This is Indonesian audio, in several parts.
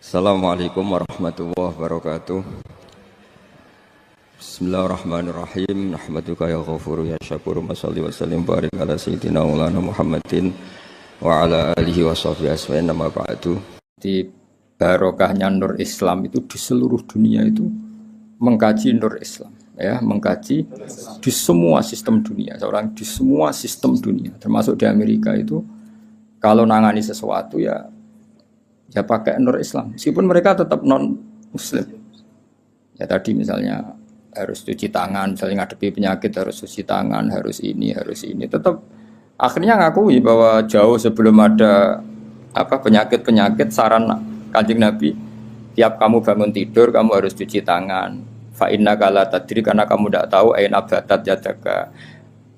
Assalamualaikum warahmatullahi wabarakatuh. Bismillahirrahmanirrahim. Nahmaduka ya ghafuru ya syakuru. Mashalli wa sallim barik ala sayyidina maulana Muhammadin wa ala alihi wa sahbihi asma'in nama ba'du. Di barokahnya Nur Islam itu di seluruh dunia itu mengkaji Nur Islam, ya, mengkaji di semua sistem dunia. Seorang di semua sistem dunia, termasuk di Amerika itu kalau nangani sesuatu ya pakai Nur Islam, meskipun mereka tetap non Muslim. Ya tadi misalnya harus cuci tangan, misalnya ngadepi penyakit harus cuci tangan, harus ini, tetap akhirnya ngakui bahwa jauh sebelum ada penyakit saran Kanjeng Nabi, tiap kamu bangun tidur kamu harus cuci tangan. Fa innaka la tadri, karena kamu tidak tahu aina batat yadaka,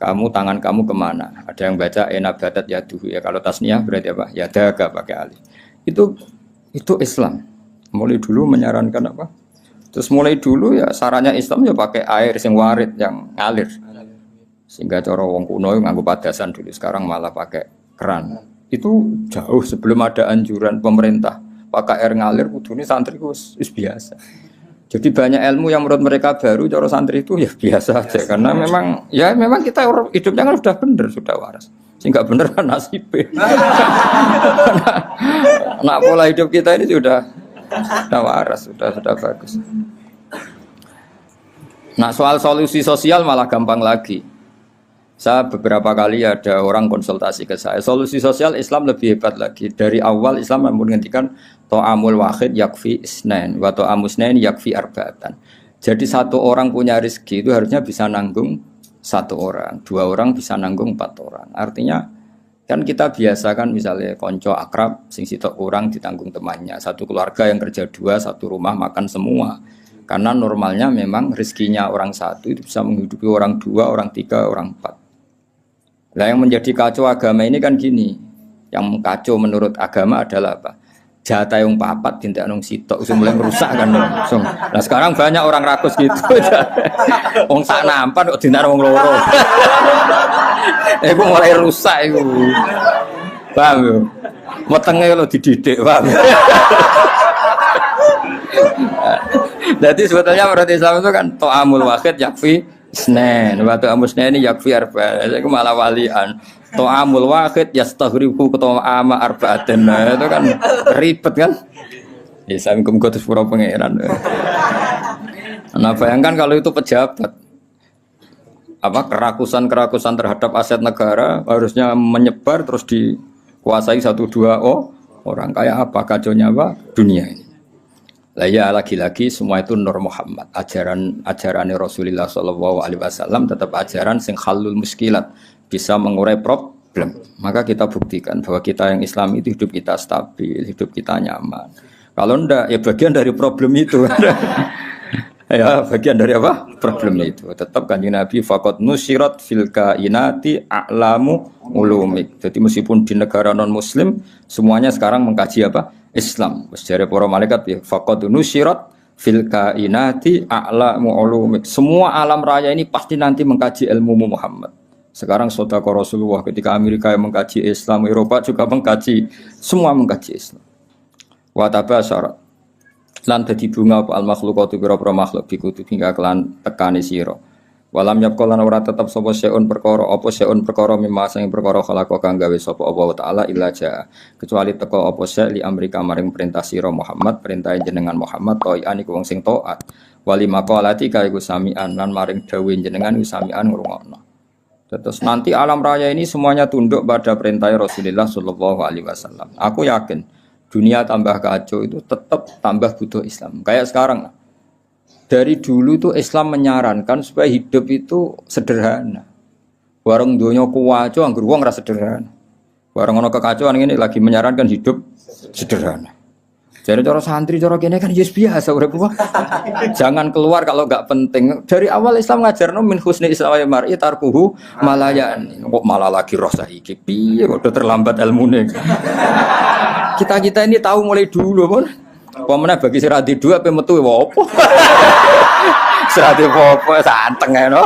kamu tangan kamu kemana. Ada yang baca aina batat yaduhu, ya kalau tasniyah berarti apa? Yadaka pakai alif. Itu Islam. Mulai dulu menyarankan apa? Terus mulai dulu ya sarannya Islam ya pakai air sing warid yang ngalir. Sehingga cara wong kuno nganggo padasan dulu, sekarang malah pakai keran. Itu jauh sebelum ada anjuran pemerintah pakai air ngalir, kudune santri wis biasa. Jadi banyak ilmu yang menurut mereka baru, cara santri itu ya biasa aja, karena memang kita hidupnya kan sudah benar, sudah waras. Sehingga benar kan nasibnya. Nah, pola hidup kita ini sudah waras, sudah bagus. Nah, soal solusi sosial malah gampang lagi. Saya beberapa kali ada orang konsultasi ke saya. Solusi sosial Islam lebih hebat lagi. Dari awal Islam menghentikan to'amul wahid yakfi isnain wa to'amus isnain yakfi arba'atan. Jadi satu orang punya rezeki itu harusnya bisa nanggung satu orang, dua orang bisa nanggung 4 orang. Artinya kan kita biasa kan misalnya konco akrab sing sitok orang ditanggung temannya, satu keluarga yang kerja 2, satu rumah makan semua. Karena normalnya memang rezekinya orang satu itu bisa menghidupi orang 2, orang 3, orang 4. Nah yang menjadi kacau agama ini kan gini, yang kacau menurut agama adalah apa? Jatah yang papat tindak nong sitok, mulai merusak kan langsung. Nah sekarang banyak orang rakus gitu. Wong sak nampan kok tindak wong loro. Iku mulai rusak iku. Paham yo? Wetenge lo dididik, paham. Jadi sebetulnya menurut Islam itu kan to'amul wahid yakfi isnain, wa to'amul isnain yakfi arba'. Itu malah walian. To'amul wahid yastaghribu to'ama arba'atan. Itu kan ribet kan? Ya saya minum kutus pura pengeran. Nah bayangkan kalau itu pejabat, kerakusan terhadap aset negara harusnya menyebar terus dikuasai 1-2 orang, kayak apa kacaunya dunia ini. Lah ya lagi-lagi semua itu Nur Muhammad, ajaran Rasulullah SAW tetap ajaran sing halul muskilat, bisa mengurai problem. Maka kita buktikan bahwa kita yang Islam itu hidup kita stabil, hidup kita nyaman. Kalau enggak ya bagian dari problem itu. Ya bagian dari apa? Problemnya itu. Tetap Kanjeng Nabi faqad nusirat fil kainati a'lamu ulumik. Jadi meskipun di negara non muslim semuanya sekarang mengkaji apa? Islam. Sejarah para malaikat ya faqad nusirat fil kainati a'lamu ulumik. Semua alam raya ini pasti nanti mengkaji ilmu Muhammad. Sekarang sedekah Rasulullah ketika Amerika yang mengkaji Islam, Eropa juga mengkaji, semua mengkaji Islam. Wa tabasyarat lan dadi bunga al makhluqatu pira-pira makhluk bikutu hingga kelan tekani sira. Walam yaqalan ora tetep sapa seun perkara apa seun perkara mimma sing perkara khalaqa kang gawe sapa Allah taala illa ja, kecuali teko apa sek li amrika maring perintah sira Muhammad, perintah jenengan Muhammad toian iku wong sing taat. Wali maqalati ka iku samian lan maring dawuh jenengan iku samian ngrungokno. Terus nanti alam raya ini semuanya tunduk pada perintah Rasulullah sallallahu alaihi wasallam. Aku yakin dunia tambah kacau itu tetap tambah butuh Islam. Kayak sekarang dari dulu itu Islam menyarankan supaya hidup itu sederhana. Warung donya kuwaco anggur wong ra sederhana. Warung ono kekacauan ini lagi menyarankan hidup sederhana. Jadi cara santri cara kene kan yes biasa urip kok. Jangan keluar kalau enggak penting. Dari awal Islam ngajarno min husni islamil mar'i tarkuhu malayan. Kok malah lagi roh saiki. Piye kok udah terlambat ilmune. Kita ini tahu mulai dulu pun. Pemene bagi sira di dua ape metu opo. Sira di opo santeng ae no.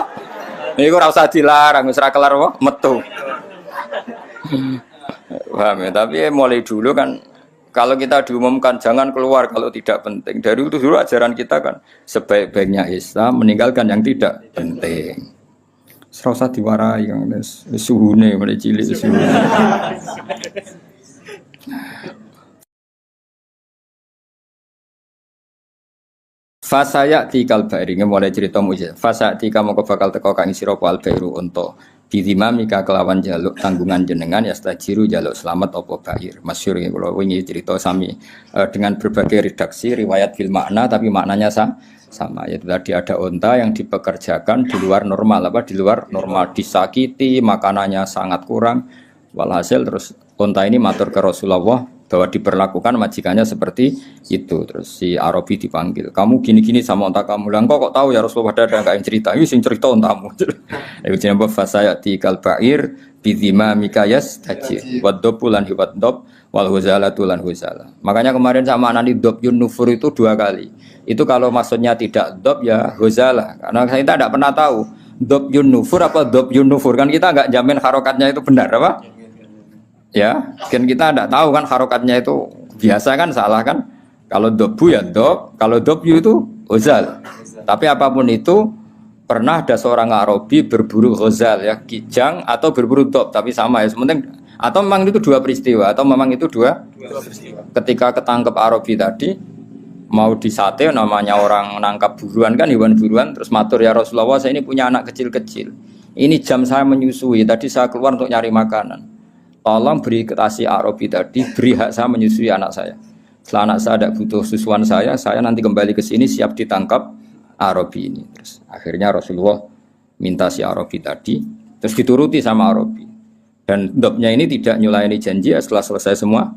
Niku ora usah dilarang wis ra kelar metu. Paham ya? Tapi mulai dulu kan Kalau kita diumumkan jangan keluar kalau tidak penting. Dari itu dulu ajaran kita kan sebaik-baiknya Islam meninggalkan yang tidak penting. Serasa diwarai yang suhune mulai cilik suhune. Fasaya tikal bairi mulai cerita mujizat. Fasaya tika mongko bakal teko kang sira pal bairu unta. Bidimamika kelawan jaluk tanggungan jenengan ya stajiru jaluk selamat apa bair. Masyhur ya kula wingi cerita sami dengan berbagai redaksi riwayat fil makna tapi maknanya sama yaitu tadi ada unta yang dipekerjakan di luar normal di luar normal disakiti makanannya sangat kurang walhasil terus unta ini matur ke Rasulullah bahwa diperlakukan majikannya seperti itu. Terus si Arabi dipanggil, kamu gini-gini sama unta kamu. Lah kok tahu ya Rasulullah, ada enggak yang cerita? Ini sing cerita untamu. Iku jenenge fasayati kal ba'ir bidima mikayas tajir waddob lan hiwaddob wal huzalatu lan huzala. Makanya kemarin sama anani dob yun nufur itu 2 kali. Itu kalau maksudnya tidak dob ya huzala. Karena kita tidak pernah tahu dob yun nufur apa dob yun nufur. Kan kita enggak jamin harokatnya itu benar apa? Ya, kan kita tidak tahu kan harokatnya itu biasa kan salah kan? Kalau dobu ya dob, kalau dobyu itu huzal. Tapi apapun itu pernah ada seorang Arabi berburu huzal ya, kijang atau berburu dob, tapi sama ya. Sementing atau memang itu 2 peristiwa atau memang itu dua peristiwa. Ketika ketangkep Arabi tadi mau disate namanya orang nangkap buruan kan hewan buruan terus matur ya Rasulullah saya ini punya anak kecil-kecil. Ini jam saya menyusui, tadi saya keluar untuk nyari makanan. Tolong beri kasih Arabi tadi, beri hak saya menyusui anak saya. Setelah anak saya tidak butuh susuan saya nanti kembali ke sini siap ditangkap Arabi ini. Terus akhirnya Rasulullah minta si Arabi tadi, terus dituruti sama Arabi. Dan dobnya ini tidak nyulayani janji, setelah selesai semua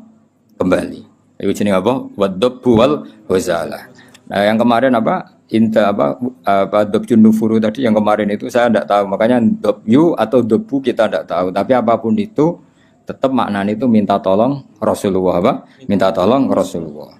kembali. Itu jenis apa? Waddob wal huzala. Nah yang kemarin apa? Inta apa dobjun nufuru tadi yang kemarin itu saya tidak tahu. Makanya dobyu atau dobu kita tidak tahu. Tapi apapun itu tetap maknanya itu minta tolong Rasulullah apa? Minta tolong Rasulullah.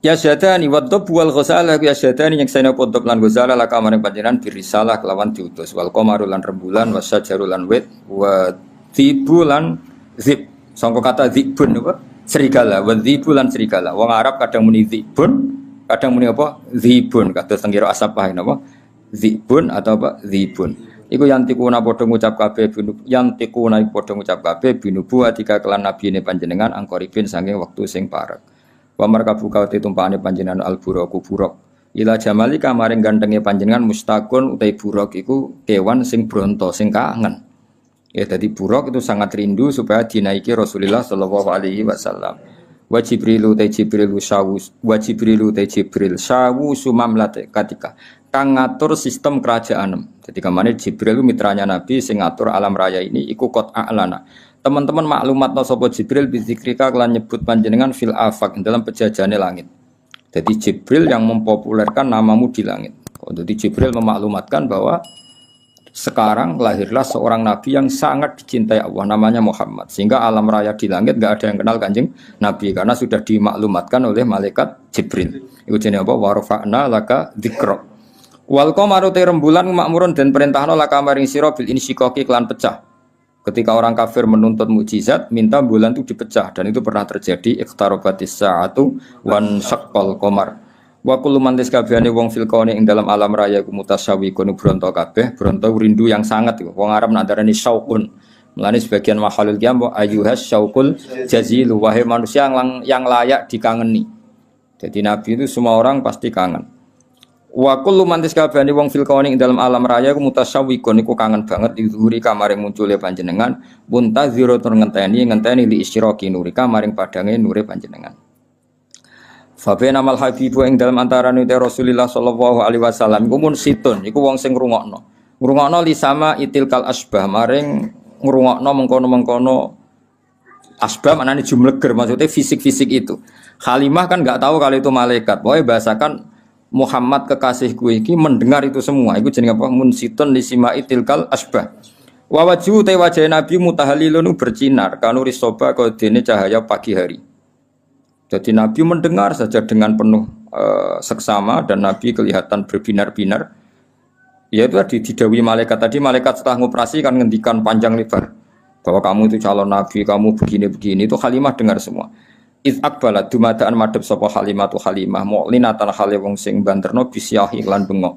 Ya syadani waddob wal ghazala ya syadani yang saya podop lan ghazala laka maring panjenengan birisalah kelawan diutus wal qamaru lan rembulan wasyajaru lan wit wa tibulan zib. Sangka kata zibun apa? Serigala, wa zibulan serigala. Wong Arab kadang muni zibun, kadang muni apa? Zibun. Kados tenggiro asapah napa? Zibun atau apa? Zibun. Iku yantikuna padha ngucap kabeh yantikuna padha ngucap kabeh binubu atika kelan nabine panjenengan angkoripin saking wektu sing parek. Wa markabu kawate tumpakane panjenengan alburaku buruk. Ila jamali kamaring gantenge panjenengan mustaqun utai buruk iku kewan sing bronto sing kangen. Ya tadi buruk itu sangat rindu supaya dinaiki Rasulullah sallallahu alaihi wasallam. Wa Jibrilu ta Jibril syawus wa Jibrilu ta Jibril syawu sumamlat ketika kang ngatur sistem kerajaan. Jadi kemana Jibril mitranya Nabi sing ngatur alam raya ini iku qot a'lana. Teman-teman maklumat no sapa Jibril bizikrika kelan nyebut panjenengan fil afaq dalam pejajane langit. Jadi Jibril yang mempopulerkan namamu di langit. Jadi Jibril memaklumatkan bahwa sekarang lahirlah seorang nabi yang sangat dicintai Allah namanya Muhammad. Sehingga alam raya di langit enggak ada yang kenal Kanjeng Nabi karena sudah dimaklumatkan oleh malaikat Jibril. Iku jenenge apa? Wa rafa'na laka dzikra. Wal qamaru rembulan makmurun dan perintahna laka maring sira bil insyiqaqi kelan pecah. Ketika orang kafir menuntut mukjizat, minta bulan itu dipecah dan itu pernah terjadi iqtarabatis sa'atu wan syaqqal qamar. Wa kullu man tiskabehane wong fil kauni ing dalam alam raya ku mutasyawiqun bronto kabeh, bronto rindu yang sangat iku. Wong Arab nak darani syauqun. Mulane sebagian makhluk qiyam ayyuhas syauqul jazilu wahai manusia yang layak dikangeni. Jadi Nabi itu semua orang pasti kangen. Wa kullu man tisabani wong fil kauni ing dalam alam raya ku mutasyawiqun iku kangen banget dihuri kamaring muncule panjenengan muntaziro tur ngenteni li isyiraki nurika maring padange nure panjenengan. Fa bena mal habibu ing dalam antarané Rasulullah sallallahu alaihi wasallam iku mun situn iku wong sing ngrungokno. Ngrungokno li sama itilkal asbah maring ngrungokno mengkono-mengkono asbah maknane jumleger maksudnya fisik-fisik itu. Halimah kan enggak tahu kalau itu malaikat. Pokoke bahasakan Muhammad kekasihku iki mendengar itu semua. Iku jenenge apa? Munsitun lisima itilkal asbah. Wa wajhu ta wajah Nabi mutahalilun bersinar kanuri soba kodene cahaya pagi hari. Jadi Nabi mendengar saja dengan penuh seksama dan Nabi kelihatan berbinar-binar. Yaitu tadi didawi malaikat tadi malaikat setelah ngoperasi kan ngendikan panjang lebar. bahwa kamu itu calon nabi, kamu begini-begini, itu Halimah dengar semua. Iz akbalat dumadaan madhep sapa Halimah tu Halimah mu'linatan hale wong sing banterno bisyahi lan bengok.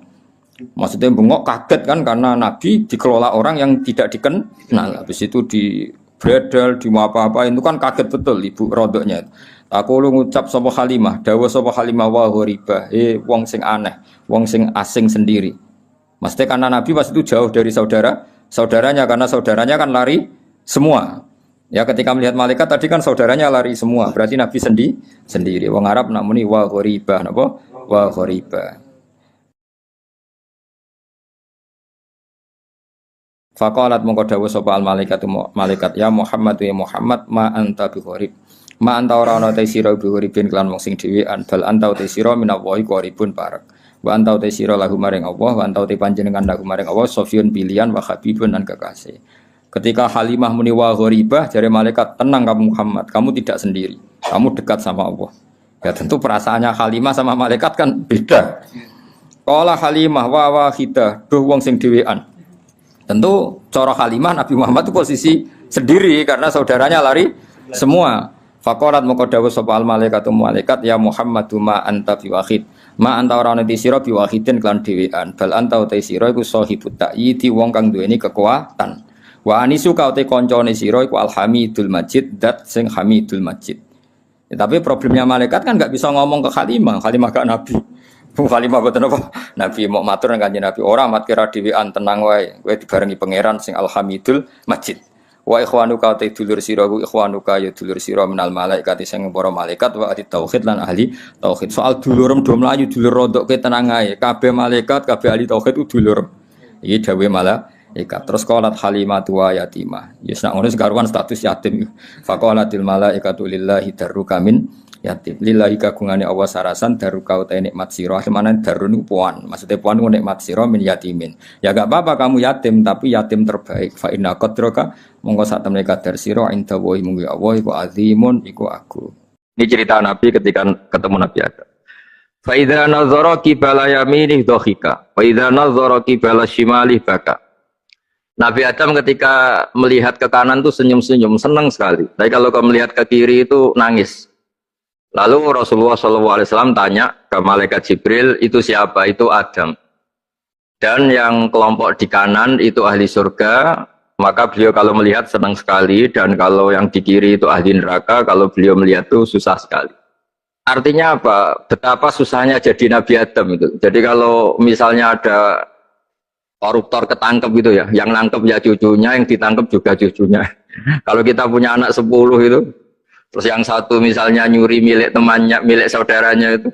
Maksudnya bengok kaget kan karena nabi dikelola orang yang tidak dikenal. Habis itu di bredel, di apa-apa itu kan kaget betul ibu rodoknya. Aku lu ngucap sapa Halimah, dawuh sapa Halimah wa ghoriba, wong sing aneh, wong sing asing sendiri. Maksudnya karena nabi pas itu jauh dari saudaranya karena saudaranya kan lari semua. Ya ketika melihat malaikat tadi kan saudaranya lari semua, berarti Nabi sendiri. Wong Arab nak muni wa ghoriba, napa? Wa ghoriba. Faqalat mongko dawuh sapa al malaikat ya Muhammad ya Muhammad ma anta bi ghorib. Ma anta ora ana te sira bi ghoribin kelan wong sing dhewean, bal anta te sira minallahi qoribun parek. Wa anta te sira lahu maring Allah, wa anta te panjenengan lahu maring Allah sofiyun pilihan wa habibun lan kekasih. Ketika Halimah muni wa ghoribah, jare malaikat, tenang kamu Muhammad, kamu tidak sendiri, kamu dekat sama Allah. Ya tentu perasaannya Halimah sama malaikat kan beda. Qala Halimah wa wahidah, duh wong sing dhewean. Tentu cara Halimah Nabi Muhammad itu posisi sendiri karena saudaranya lari semua. Faqalat moko dawuh sapa al malaikatu malaikat ya Muhammadu ma anta biwahid. Ma anta ora ana sira biwahidin kelan dhewean. Bal anta uta sira iku sahibut ta'yidi wong kang duweni kekuatan. Wa anisu ka te koncone sira iku Alhamidul Majid, dat sing Hamidul Majid. Ya, tapi problemnya malaikat kan enggak bisa ngomong ke Halimah gak nabi. Halimah boten apa? Nabi mau matur nang Kanjeng Nabi, ora mat kira dhewean tenang wae, kowe dibarengi pangeran sing Alhamidul Majid. Wa ikhwanuka te dulur sira ku ikhwanuka ya dulur sira minal malaikat sing para malaikat wa ahli tauhid lan ahli tauhid. Soal dulurem do mlayu dulur rodok kowe tenang ae. Kabeh malaikat, kabeh ahli tauhid ku dulur. Iki dawuhe malah terus qalat Halimatu wa yatimah. Yes nak ngono sekaruan status yatim. Faqalatil malaikatu lillahi darruka min yatim. Lillahi kagungane Allah sarasan darruka uta nikmat sira. Semana darun puan. Maksudnya puan ku nikmat sira min yatimin. Ya gak apa-apa kamu yatim tapi yatim terbaik. Fa inna qadraka monggo sak temne kadar sira inda wa munggu Allah iku azimun iku aku. Ini cerita Nabi ketika ketemu Nabi Adam. Fa idza nazara qibala yaminih dhahika. Fa idza nazara qibala shimalih baka. Nabi Adam ketika melihat ke kanan tuh senyum-senyum, senang sekali. Tapi kalau kau melihat ke kiri itu nangis. Lalu Rasulullah SAW tanya ke malaikat Jibril, itu siapa? Itu Adam. Dan yang kelompok di kanan itu ahli surga, maka beliau kalau melihat senang sekali. Dan kalau yang di kiri itu ahli neraka, kalau beliau melihat itu susah sekali. Artinya apa? Betapa susahnya jadi Nabi Adam itu. Jadi kalau misalnya ada koruptor ketangkep gitu ya, yang nangkep ya cucunya, yang ditangkep juga cucunya. Kalau kita punya anak 10 itu, terus yang satu misalnya nyuri milik temannya, milik saudaranya itu,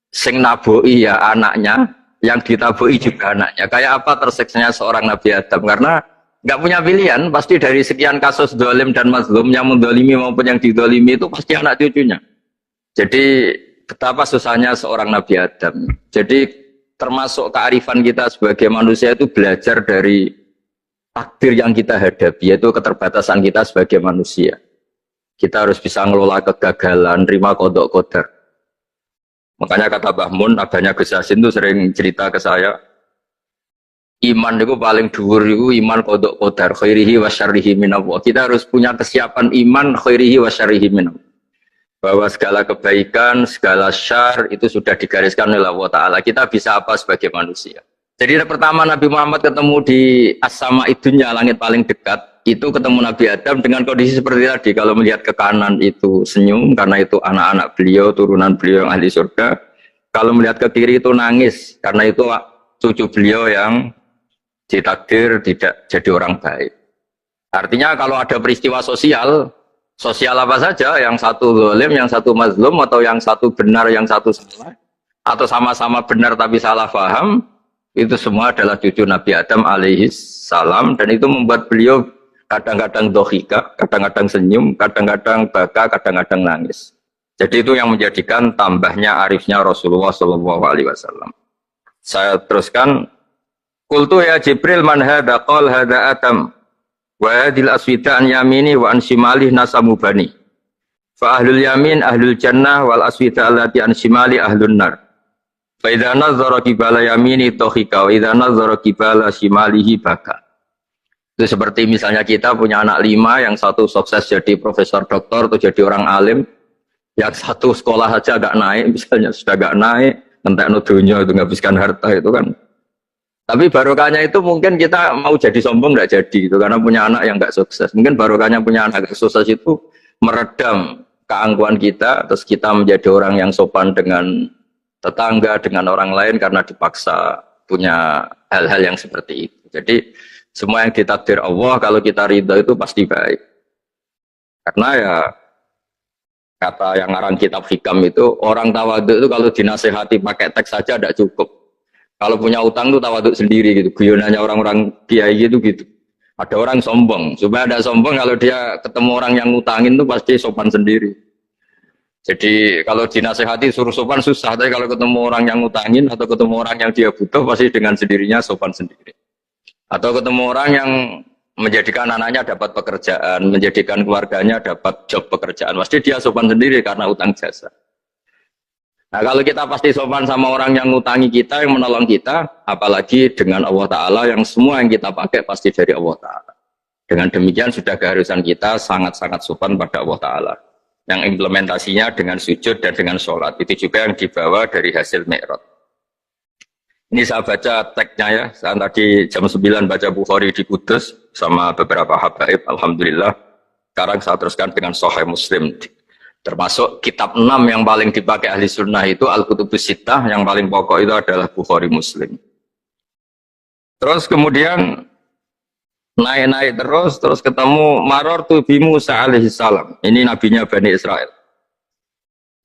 sing naboi ya anaknya, yang ditaboi juga anaknya. Kayak apa terseksanya seorang Nabi Adam? Karena nggak punya pilihan, pasti dari sekian kasus dolim dan mazlum, yang mendolimi maupun yang didolimi itu pasti anak cucunya. Jadi betapa susahnya seorang Nabi Adam. Jadi termasuk kearifan kita sebagai manusia itu belajar dari takdir yang kita hadapi, yaitu keterbatasan kita sebagai manusia. Kita harus bisa ngelola kegagalan, terima kodok kodar. Makanya kata Mbah Mun, abahnya Gus Yasin itu sering cerita ke saya, iman itu paling dhuwur itu iman kodok kodar, khairihi wa syarrihi minallah. Kita harus punya kesiapan iman khairihi wa syarrihi minallah. Bahwa segala kebaikan, segala syar itu sudah digariskan oleh Allah Ta'ala. Kita bisa apa sebagai manusia. Jadi pertama Nabi Muhammad ketemu di as-sama idunya, langit paling dekat, itu ketemu Nabi Adam dengan kondisi seperti tadi. Kalau melihat ke kanan itu senyum, karena itu anak-anak beliau, turunan beliau yang ahli surga. Kalau melihat ke kiri itu nangis, karena itu cucu beliau yang ditakdir tidak jadi orang baik. Artinya kalau ada peristiwa sosial apa saja, yang satu zalim, yang satu mazlum, atau yang satu benar, yang satu salah, atau sama-sama benar tapi salah paham, itu semua adalah cucu Nabi Adam alaihis salam, dan itu membuat beliau kadang-kadang dohika, kadang-kadang senyum, kadang-kadang baka, kadang-kadang nangis. Jadi itu yang menjadikan tambahnya arifnya Rasulullah SAW. Saya teruskan, Qultu ya Jibril man hadha qal hadha Adam. Wa hadil aswida an yamini wa an shimalih nasamu bani. Fa ahlul yamin ahlul jannah wal aswida allati an shimali ahlun nar. Fa idza nazara qibala yamini dhahika wa idza nazara qibala shimalihi baka. Itu seperti misalnya kita punya anak 5, yang satu sukses jadi profesor doktor atau jadi orang alim, yang satu sekolah saja agak naik, misalnya sudah agak naik, entek dunia itu nghabiskan harta itu kan. Tapi barokahnya itu mungkin kita mau jadi sombong nggak jadi gitu, karena punya anak yang nggak sukses. Mungkin barokahnya punya anak yang sukses itu meredam keangkuhan kita, terus kita menjadi orang yang sopan dengan tetangga, dengan orang lain karena dipaksa punya hal-hal yang seperti itu. Jadi semua yang ditakdir Allah kalau kita ridho itu pasti baik. Karena ya kata yang ngarang kitab hikam itu, orang tawaduk itu kalau dinasehati pakai teks saja tidak cukup. Kalau punya utang tuh tawaduk sendiri gitu. Guyonannya orang-orang kiai gitu gitu. Ada orang sombong, supaya ada sombong kalau dia ketemu orang yang ngutangin tuh pasti sopan sendiri. Jadi kalau dinasehati suruh sopan susah, tapi kalau ketemu orang yang ngutangin atau ketemu orang yang dia butuh pasti dengan sendirinya sopan sendiri. Atau ketemu orang yang menjadikan anaknya dapat pekerjaan, menjadikan keluarganya dapat job pekerjaan, pasti dia sopan sendiri karena utang jasa. Nah kalau kita pasti sopan sama orang yang ngutangi kita, yang menolong kita, apalagi dengan Allah Ta'ala yang semua yang kita pakai pasti dari Allah Ta'ala. Dengan demikian sudah keharusan kita sangat-sangat sopan pada Allah Ta'ala. Yang implementasinya dengan sujud dan dengan sholat. Itu juga yang dibawa dari hasil Mi'raj. Ini saya baca teksnya ya. Saya tadi jam 9 baca Bukhari di Kudus sama beberapa habaib. Alhamdulillah. Sekarang saya teruskan dengan Sahih Muslim. Termasuk kitab 6 yang paling dipakai ahli sunnah itu Al-Kutubus Sittah, yang paling pokok itu adalah Bukhari Muslim. Terus kemudian naik-naik terus ketemu Marartu bi Musa alaihi salam. Ini nabinya Bani Israel.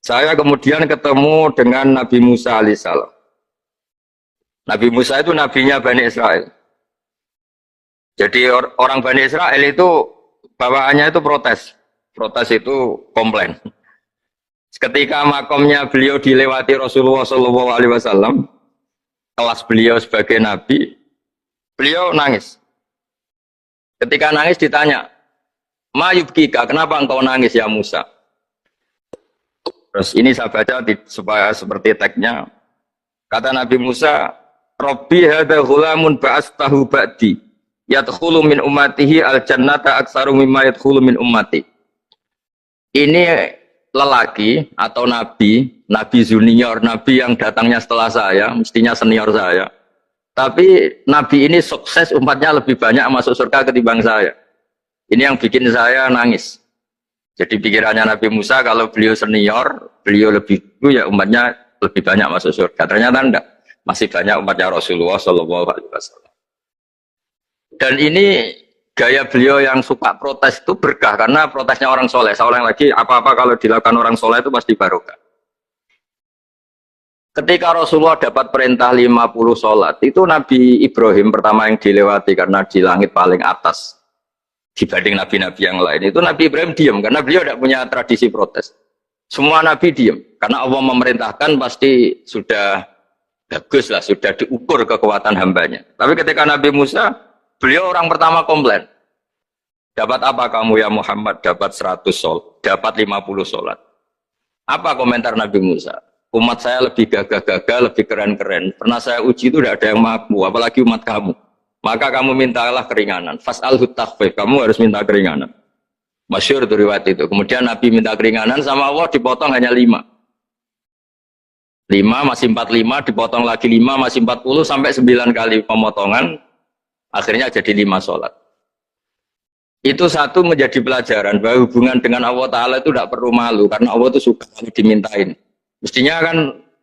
Saya kemudian ketemu dengan Nabi Musa alaihi salam. Nabi Musa itu nabinya Bani Israel. Jadi orang Bani Israel itu bawaannya itu protes. Protes itu komplain. Ketika makomnya beliau dilewati Rasulullah SAW, kelas beliau sebagai nabi, beliau nangis. Ketika nangis ditanya, "Ma yubkika, kenapa engkau nangis ya Musa?" Terus ini saya baca supaya seperti teksnya. Kata Nabi Musa, "Rabbi hadza ghulamun ba'astahu ba'di, yadkhulu min ummatihi al-jannata aktsaru mimma yadkhulu min ummati." Ini lelaki atau nabi junior, nabi yang datangnya setelah saya, mestinya senior saya. Tapi nabi ini sukses, umatnya lebih banyak masuk surga ketimbang saya. Ini yang bikin saya nangis. Jadi pikirannya Nabi Musa kalau beliau senior, beliau lebih itu ya umatnya lebih banyak masuk surga. Ternyata enggak, masih banyak umatnya Rasulullah SAW. Dan ini gaya beliau yang suka protes itu berkah, karena protesnya orang soleh. Saya ulang lagi, apa-apa kalau dilakukan orang soleh itu pasti barokah. Ketika Rasulullah dapat perintah 50 sholat, itu Nabi Ibrahim pertama yang dilewati karena di langit paling atas dibanding nabi-nabi yang lain. Itu Nabi Ibrahim diam karena beliau tidak punya tradisi protes. Semua nabi diam karena Allah memerintahkan pasti sudah bagus lah, sudah diukur kekuatan hambanya. Tapi ketika Nabi Musa, beliau orang pertama komplain. Dapat apa kamu ya Muhammad? Dapat 100 sholat, dapat 50 sholat. Apa komentar Nabi Musa? Umat saya lebih gagah-gagah, lebih keren-keren. Pernah saya uji itu tidak ada yang mampu, apalagi umat kamu. Maka kamu mintalah keringanan. Fas'alhu takhfif, kamu harus minta keringanan. Masyhur itu riwayat itu. Kemudian Nabi minta keringanan sama Allah dipotong hanya 5. 5 masih 45, dipotong lagi 5 masih 40 sampai 9 kali pemotongan. Akhirnya jadi 5 sholat. Itu satu menjadi pelajaran bahwa hubungan dengan Allah Ta'ala itu tidak perlu malu, karena Allah itu suka dimintain. Mestinya kan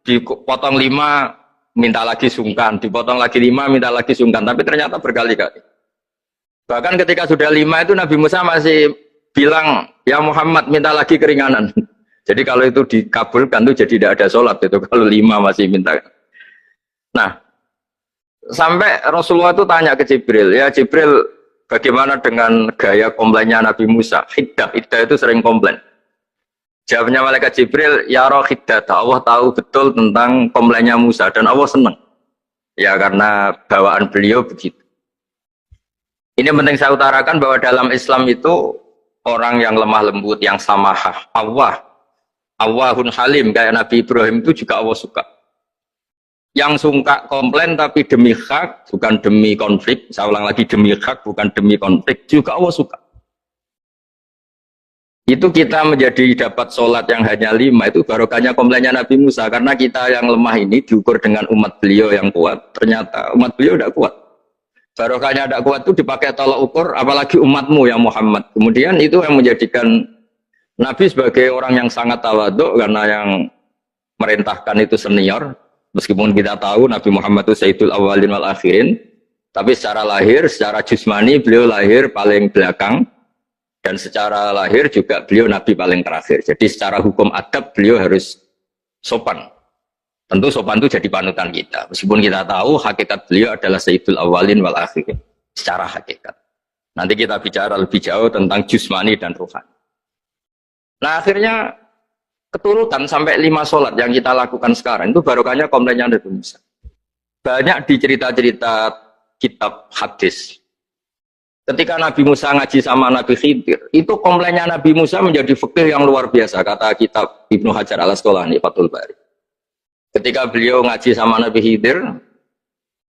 dipotong 5 minta lagi sungkan, dipotong lagi 5 minta lagi sungkan, tapi ternyata berkali-kali. Bahkan ketika sudah 5 itu Nabi Musa masih bilang, ya Muhammad minta lagi keringanan. Jadi kalau itu dikabulkan itu jadi tidak ada sholat itu, kalau 5 masih minta. Nah, sampai Rasulullah itu tanya ke Jibril, ya Jibril, bagaimana dengan gaya komplainnya Nabi Musa? Hiddah itu sering komplain. Jawabnya malaikat Jibril, ya roh hiddah, Allah tahu betul tentang komplainnya Musa dan Allah senang. Ya karena bawaan beliau begitu. Ini penting saya utarakan bahwa dalam Islam itu orang yang lemah lembut, yang samahah, Allahun Halim kayak Nabi Ibrahim itu juga Allah suka. Yang suka komplain tapi demi hak, bukan demi konflik. Saya ulang lagi, demi hak, bukan demi konflik. Juga Allah suka. Itu kita menjadi dapat sholat yang hanya 5, itu barokahnya komplainnya Nabi Musa. Karena kita yang lemah ini diukur dengan umat beliau yang kuat. Ternyata umat beliau tidak kuat. Barokahnya tidak kuat itu dipakai tolak ukur, apalagi umatmu yang Muhammad. Kemudian itu yang menjadikan Nabi sebagai orang yang sangat tawaduk, karena yang merintahkan itu senior. Meskipun kita tahu Nabi Muhammad itu Sayyidul Awwalin wal Akhirin, tapi secara lahir, secara jusmani beliau lahir paling belakang, dan secara lahir juga beliau Nabi paling terakhir. Jadi secara hukum adab beliau harus sopan. Tentu sopan itu jadi panutan kita. Meskipun kita tahu hakikat beliau adalah Sayyidul Awwalin wal Akhirin secara hakikat. Nanti kita bicara lebih jauh tentang jusmani dan ruhani. Nah akhirnya keturutan sampai 5 sholat yang kita lakukan sekarang itu barokahnya komplainnya Nabi Musa. Banyak di cerita-cerita kitab hadis. Ketika Nabi Musa ngaji sama Nabi Khidir, itu komplainnya Nabi Musa menjadi fikih yang luar biasa, kata kitab Ibnu Hajar al-Asqalani Fathul Bari. Ketika beliau ngaji sama Nabi Khidir,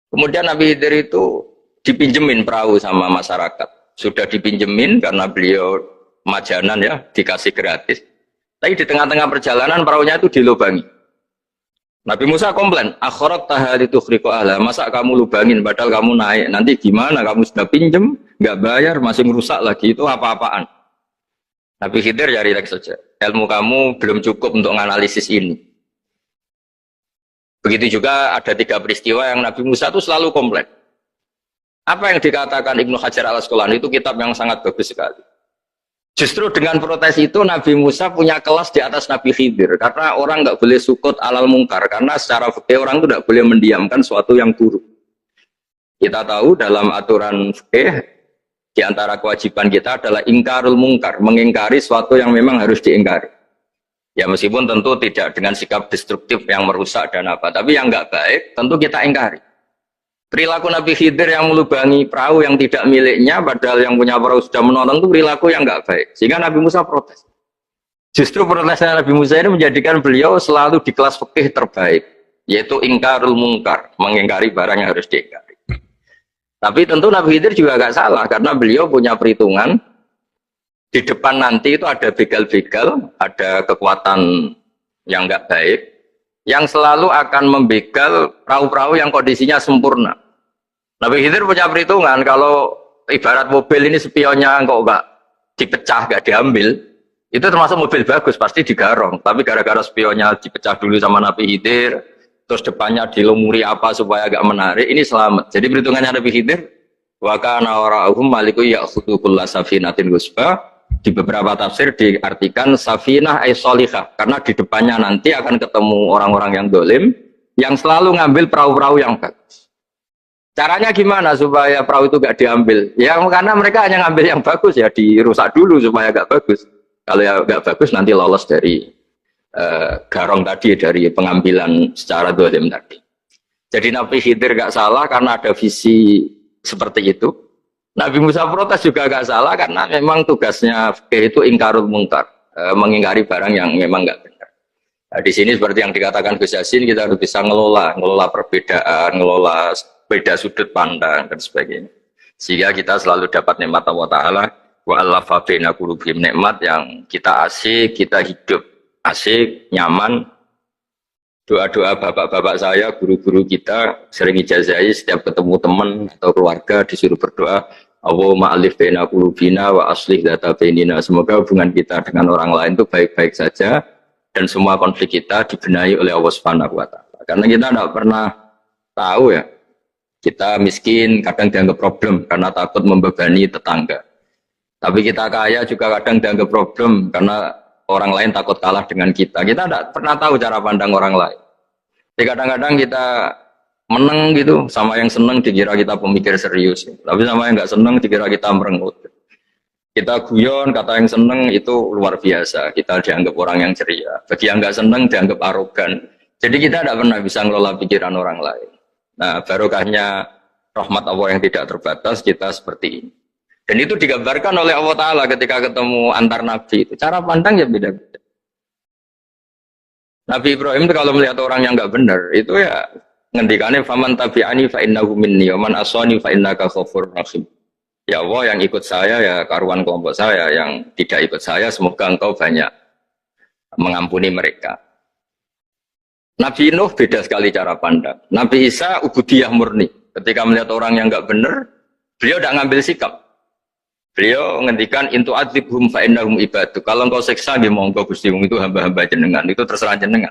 kemudian Nabi Khidir itu dipinjemin perahu sama masyarakat. Sudah dipinjemin karena beliau majanan ya, dikasih gratis. Tapi di tengah-tengah perjalanan perahunya itu dilubangi. Nabi Musa komplain, akhirat tahali tukhriqu ahla, masa kamu lubangin padahal kamu naik, nanti gimana, kamu sudah pinjem, nggak bayar, masih merusak lagi, itu apa-apaan. Nabi Khidir ya relax saja, ilmu kamu belum cukup untuk menganalisis ini. Begitu juga ada 3 peristiwa yang Nabi Musa itu selalu komplain. Apa yang dikatakan Ibnu Hajar al-Asqalani itu kitab yang sangat bagus sekali. Justru dengan protes itu Nabi Musa punya kelas di atas Nabi Khidir, karena orang nggak boleh sukut alal mungkar, karena secara fikih orang itu tidak boleh mendiamkan suatu yang buruk. Kita tahu dalam aturan fikih di antara kewajiban kita adalah ingkarul mungkar, mengingkari suatu yang memang harus diingkari. Ya meskipun tentu tidak dengan sikap destruktif yang merusak dan apa, tapi yang nggak baik tentu kita ingkari. Perilaku Nabi Khidir yang melubangi perahu yang tidak miliknya, padahal yang punya perahu sudah menonton, itu perilaku yang nggak baik. Sehingga Nabi Musa protes. Justru protesnya Nabi Musa ini menjadikan beliau selalu di kelas fikih terbaik, yaitu ingkarul mungkar, mengingkari barang yang harus diingkari. Tapi tentu Nabi Khidir juga nggak salah, karena beliau punya perhitungan, di depan nanti itu ada begal-begal, ada kekuatan yang nggak baik, yang selalu akan membegal perahu-perahu yang kondisinya sempurna. Nabi Khidir punya perhitungan, kalau ibarat mobil ini spionnya kok nggak dipecah, nggak diambil, itu termasuk mobil bagus, pasti digarong. Tapi gara-gara spionnya dipecah dulu sama Nabi Khidir, terus depannya dilumuri apa supaya agak menarik, ini selamat. Jadi perhitungannya Nabi Khidir, wa kana wara'uhum maliku ya'khudhu kulla safinatin ghusba. Di beberapa tafsir diartikan safinah ay sholihah, karena di depannya nanti akan ketemu orang-orang yang dolim, yang selalu ngambil perahu-perahu yang bagus. Caranya gimana supaya perahu itu gak diambil? Ya karena mereka hanya ngambil yang bagus, ya dirusak dulu supaya gak bagus. Kalau ya gak bagus nanti lolos dari garong tadi, dari pengambilan secara dolim tadi. Jadi Nabi Khidir gak salah karena ada visi seperti itu. Nabi Musa protes juga gak salah karena memang tugasnya fikih itu ingkarul mungkar, mengingkari barang yang memang gak benar. Nah, di sini seperti yang dikatakan Gus Yassin, kita harus bisa ngelola perbedaan, ngelola beda sudut pandang dan sebagainya, sehingga kita selalu dapat nikmat Allah Ta'ala, wa allafa baina qulubihim, nikmat yang kita asik, kita hidup asik, nyaman. Doa-doa bapak-bapak saya, guru-guru kita sering ijazahi setiap ketemu teman atau keluarga disuruh berdoa, Allahumma alif baina qulubina wa aslih dzata bainina. Semoga hubungan kita dengan orang lain itu baik-baik saja dan semua konflik kita dibenahi oleh Allah Subhanahu wa Ta'ala. Karena kita tidak pernah tahu ya, kita miskin kadang dianggap problem karena takut membebani tetangga. Tapi kita kaya juga kadang dianggap problem karena orang lain takut kalah dengan kita. Kita tidak pernah tahu cara pandang orang lain. Jadi kadang-kadang kita menang gitu, sama yang senang dikira kita pemikir serius. Tapi sama yang nggak senang dikira kita merengut. Kita guyon, kata yang senang itu luar biasa. Kita dianggap orang yang ceria. Bagi yang nggak senang dianggap arogan. Jadi kita tidak pernah bisa ngelola pikiran orang lain. Nah, barokahnya rahmat Allah yang tidak terbatas kita seperti ini. Dan itu digambarkan oleh Allah Ta'ala ketika ketemu antar Nabi itu. Cara pandang ya beda-beda. Nabi Ibrahim itu kalau melihat orang yang nggak benar, itu ya ngendikane faman tabi'ani fa innahu minni wa man asani fa innaka ghafurur rahim. Ya Allah, yang ikut saya ya karuan kelompok saya, yang tidak ikut saya semoga engkau banyak mengampuni mereka. Nabi Nuh beda sekali cara pandang. Nabi Isa ubudiyah murni. Ketika melihat orang yang enggak benar, beliau tidak ngambil sikap. Beliau ngendikan intu adzibhum fa innahum ibadu. Kalau engkau siksa nggih monggo Gusti, itu hamba-hamba jenengan, itu terserah jenengan.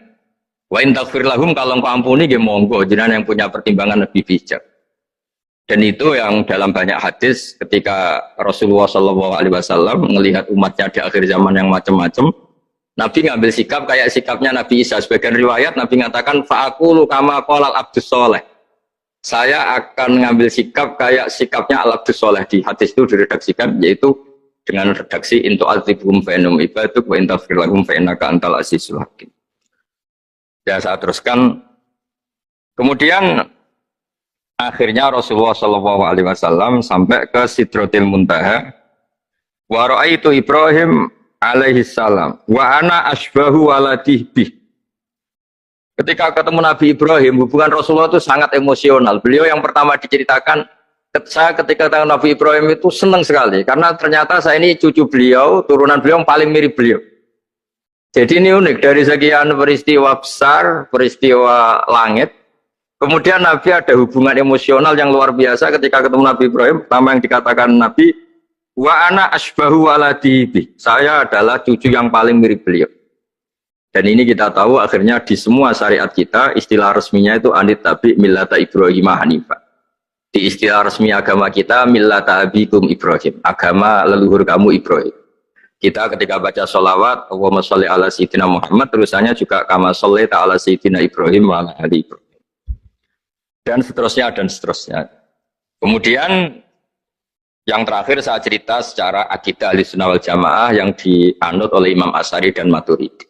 Wa in taghfir lahum, kalau engkau ampuni nggih monggo, jenengan yang punya pertimbangan lebih bijak. Dan itu yang dalam banyak hadis ketika Rasulullah SAW melihat umatnya di akhir zaman yang macam-macam, Nabi ngambil sikap kayak sikapnya Nabi Isa. Sebagian riwayat Nabi mengatakan fa'aqulu kama qala al-abdus soleh. Saya akan ngambil sikap kayak sikapnya al-abdus soleh. Di hadis itu diredaksikan yaitu dengan redaksi intu azibhum fa'inum ibaduk wa intafir lahum fa'innaka antal azizul hakim. Ya, saya teruskan. Kemudian akhirnya Rasulullah SAW sampai ke Sidratil Muntaha. Wa ra'aitu Ibrahim alaihi salam wa ana asbahu waladih bih. Ketika ketemu Nabi Ibrahim, hubungan Rasulullah itu sangat emosional. Beliau yang pertama diceritakan, saya ketika ketemu Nabi Ibrahim itu senang sekali karena ternyata saya ini cucu beliau, turunan beliau yang paling mirip beliau. Jadi ini unik, dari sekian peristiwa besar, peristiwa langit, kemudian Nabi ada hubungan emosional yang luar biasa ketika ketemu Nabi Ibrahim. Pertama yang dikatakan Nabi, wa ana asbahu waladi bi. Saya adalah cucu yang paling mirip beliau. Dan ini kita tahu akhirnya di semua syariat kita, istilah resminya itu anit tabi millata Ibrahim hanifah. Di istilah resmi agama kita, millata abikum Ibrahim, agama leluhur kamu Ibrahim. Kita ketika baca sholawat, Allahumma sholli ala sayyidina Muhammad, terusannya juga kama sholli ta'ala sayyidina Ibrahim wa ala ali Ibrahim. Dan seterusnya, dan seterusnya. Kemudian yang terakhir saya cerita secara akidah Ahlussunnah wal Jamaah yang dianut oleh Imam Asy'ari dan Maturidi.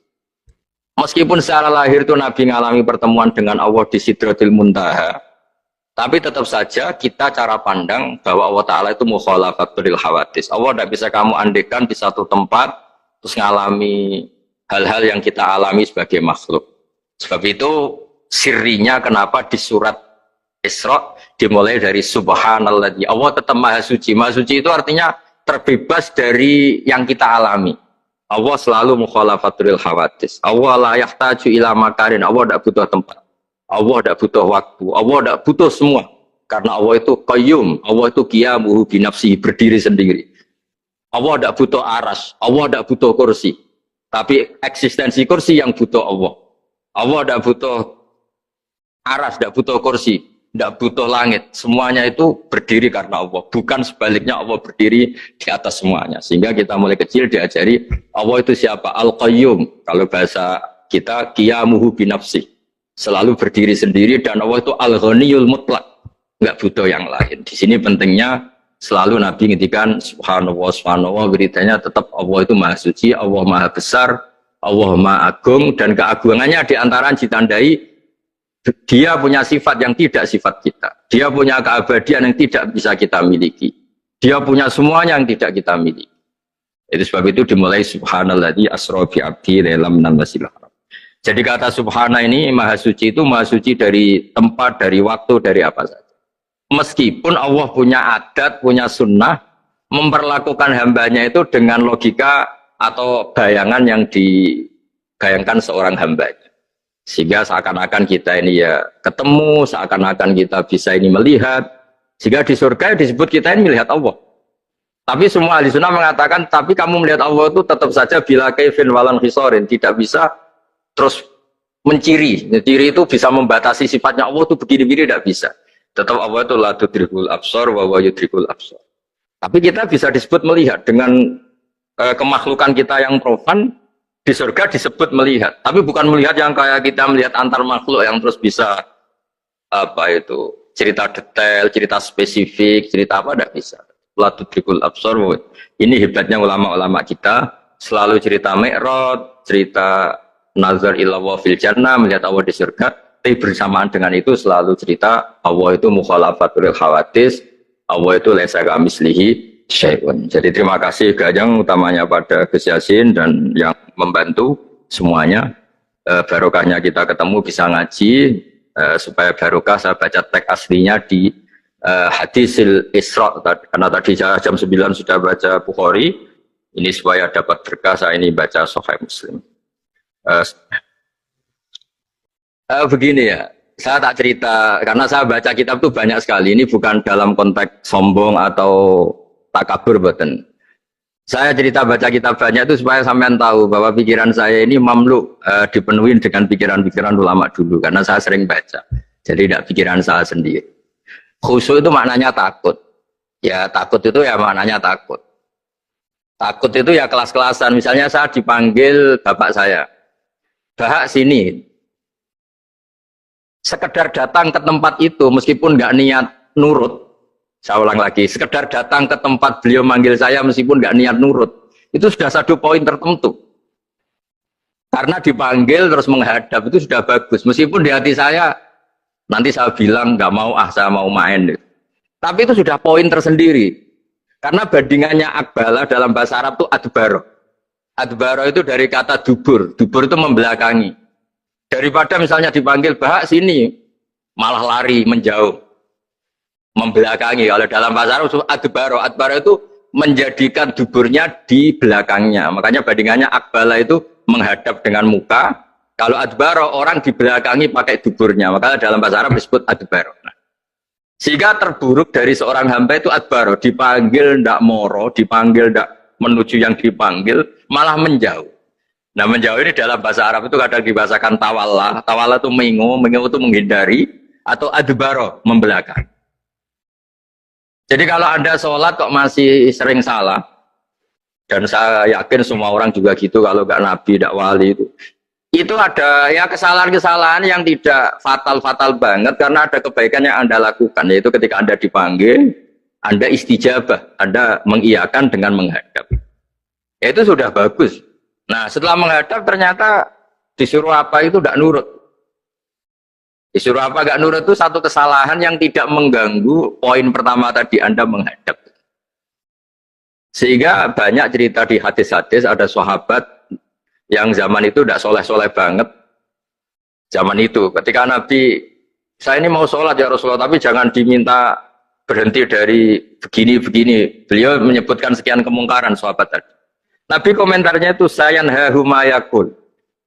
Meskipun secara lahir itu Nabi mengalami pertemuan dengan Allah di Sidratil Muntaha, tapi tetap saja kita cara pandang bahwa Allah Ta'ala itu mukhalafatul hawadis. Allah tidak bisa kamu andekan di satu tempat terus mengalami hal-hal yang kita alami sebagai makhluk. Sebab itu sirinya kenapa di surat Isra dimulai dari subhanalladzi. Allah tetap maha suci. Maha suci itu artinya terbebas dari yang kita alami. Allah selalu mukhalafatul hawadis. Allah la yahtaju ila makarin. Allah tidak butuh tempat. Allah tidak butuh waktu. Allah tidak butuh semua. Karena Allah itu qayyum. Allah itu qiyamuhu binafsihi, berdiri sendiri. Allah tidak butuh aras. Allah tidak butuh kursi. Tapi eksistensi kursi yang butuh Allah. Allah tidak butuh aras, tidak butuh kursi, tidak butuh langit. Semuanya itu berdiri karena Allah. Bukan sebaliknya Allah berdiri di atas semuanya. Sehingga kita mulai kecil diajari Allah itu siapa? Al-Qayyum. Kalau bahasa kita, qiyamuhu binafsi. Selalu berdiri sendiri dan Allah itu Al-Ghaniyul Mutlaq. Enggak butuh yang lain. Di sini pentingnya selalu Nabi ngintikan subhanallah, subhanallah. Beritanya tetap Allah itu maha suci, Allah maha besar, Allah maha agung. Dan keagungannya diantara ditandai dia punya sifat yang tidak sifat kita. Dia punya keabadian yang tidak bisa kita miliki. Dia punya semuanya yang tidak kita miliki. Itu sebab itu dimulai subhanalladzi asra bi 'abdi lailam minal masjidil haram. Jadi kata subhana ini maha suci itu maha suci dari tempat, dari waktu, dari apa saja. Meskipun Allah punya adat, punya sunnah memperlakukan hambanya itu dengan logika atau bayangan yang dibayangkan seorang hambanya. Sehingga seakan-akan kita ini ya ketemu, seakan-akan kita bisa ini melihat. Sehingga di surga disebut kita ini melihat Allah. Tapi semua ahli sunnah mengatakan, tapi kamu melihat Allah itu tetap saja bila kaifin walan khisorin. Tidak bisa terus menciri. Menciri itu bisa membatasi sifatnya Allah itu begini-begini, tidak bisa. Tetap Allah itu la tudrikul absar wa huwa yudrikul absar. Tapi kita bisa disebut melihat dengan kemakhlukan kita yang profan. Di surga disebut melihat, tapi bukan melihat yang kayak kita melihat antar makhluk yang terus bisa apa itu cerita detail, cerita spesifik, cerita apa tidak bisa. La tudrikul absar. Ini hebatnya ulama-ulama kita, selalu cerita Mi'raj, cerita nazar ila wa fil jannah, melihat Allah di surga, tapi bersamaan dengan itu selalu cerita Allah itu mukhalafatul hawadis, Allah itu laisa kamislihi syai'un. Jadi terima kasih Gajang utamanya pada Gus Yasin dan yang membantu semuanya. Barokahnya kita ketemu bisa ngaji, supaya barokah saya baca teks aslinya di hadisil Isra, karena tadi saya jam 9 sudah baca Bukhari, ini supaya dapat berkah saya ini baca Sahih Muslim. Begini ya, saya tak cerita karena saya baca kitab itu banyak sekali. Ini bukan dalam konteks sombong atau takabur, boten. Saya cerita baca kitab banyak itu supaya sampean tahu bahwa pikiran saya ini mamluk, dipenuhi dengan pikiran-pikiran ulama dulu karena saya sering baca. Jadi tidak pikiran saya sendiri. Khusyuk itu maknanya takut. Ya takut itu ya maknanya takut. Takut itu ya kelas-kelasan. Misalnya saya dipanggil bapak saya, "Bahak sini." Sekedar datang ke tempat itu meskipun nggak niat nurut. Saya ulang lagi, sekedar datang ke tempat beliau manggil saya meskipun nggak niat nurut, itu sudah satu poin tertentu. Karena dipanggil terus menghadap itu sudah bagus. Meskipun di hati saya nanti saya bilang nggak mau, saya mau main. Tapi itu sudah poin tersendiri. Karena bandingannya akbala dalam bahasa Arab itu adbaro. Adbaro itu dari kata dubur. Dubur itu membelakangi. Daripada misalnya dipanggil bahak sini, malah lari menjauh, membelakangi. Kalau dalam bahasa Arab adbaro, adbaro itu menjadikan duburnya di belakangnya. Makanya bandingannya akbala itu menghadap dengan muka. Kalau adbaro orang di belakangi pakai duburnya. Makanya dalam bahasa Arab disebut adbaro. Nah, sehingga terburuk dari seorang hamba itu adbaro, dipanggil ndak moro, dipanggil ndak menuju yang dipanggil, malah menjauh. Nah menjauh ini dalam bahasa Arab itu kadang dibahasakan tawalla. Tawalla itu mengu itu menghindari, atau adbaro, membelakang. Jadi kalau Anda sholat kok masih sering salah, dan saya yakin semua orang juga gitu, kalau nggak nabi, nggak wali itu ada ya kesalahan-kesalahan yang tidak fatal-fatal banget, karena ada kebaikan yang Anda lakukan, yaitu ketika Anda dipanggil, Anda istijabah, Anda mengiyakan dengan menghadap. Ya, itu sudah bagus. Nah setelah menghadap ternyata disuruh apa itu tidak nurut. Disuruh apa gak nurut itu satu kesalahan yang tidak mengganggu poin pertama tadi, Anda menghadap. Sehingga banyak cerita di hadis-hadis, ada sahabat yang zaman itu tidak soleh-soleh banget. Zaman itu ketika Nabi, saya ini mau sholat ya Rasulullah, tapi jangan diminta berhenti dari begini-begini. Beliau menyebutkan sekian kemungkaran sahabat tadi. Nabi komentarnya itu sayan hahumayakul.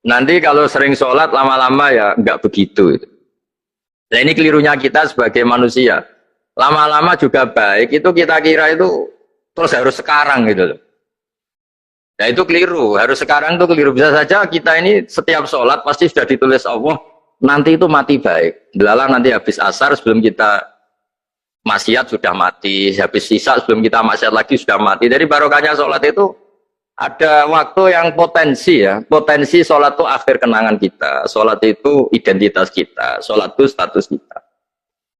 Nanti kalau sering sholat lama-lama ya enggak begitu. Nah ini kelirunya kita sebagai manusia. Lama-lama juga baik itu kita kira itu terus harus sekarang gitu loh. Nah itu keliru. Harus sekarang itu keliru. Bisa saja kita ini setiap sholat pasti sudah ditulis Allah nanti itu mati baik. Belalang nanti habis asar sebelum kita maksiat sudah mati. Habis sisa sebelum kita maksiat lagi sudah mati. Dari barokahnya sholat itu ada waktu yang potensi ya, potensi sholat itu akhir kenangan kita, sholat itu identitas kita, sholat itu status kita.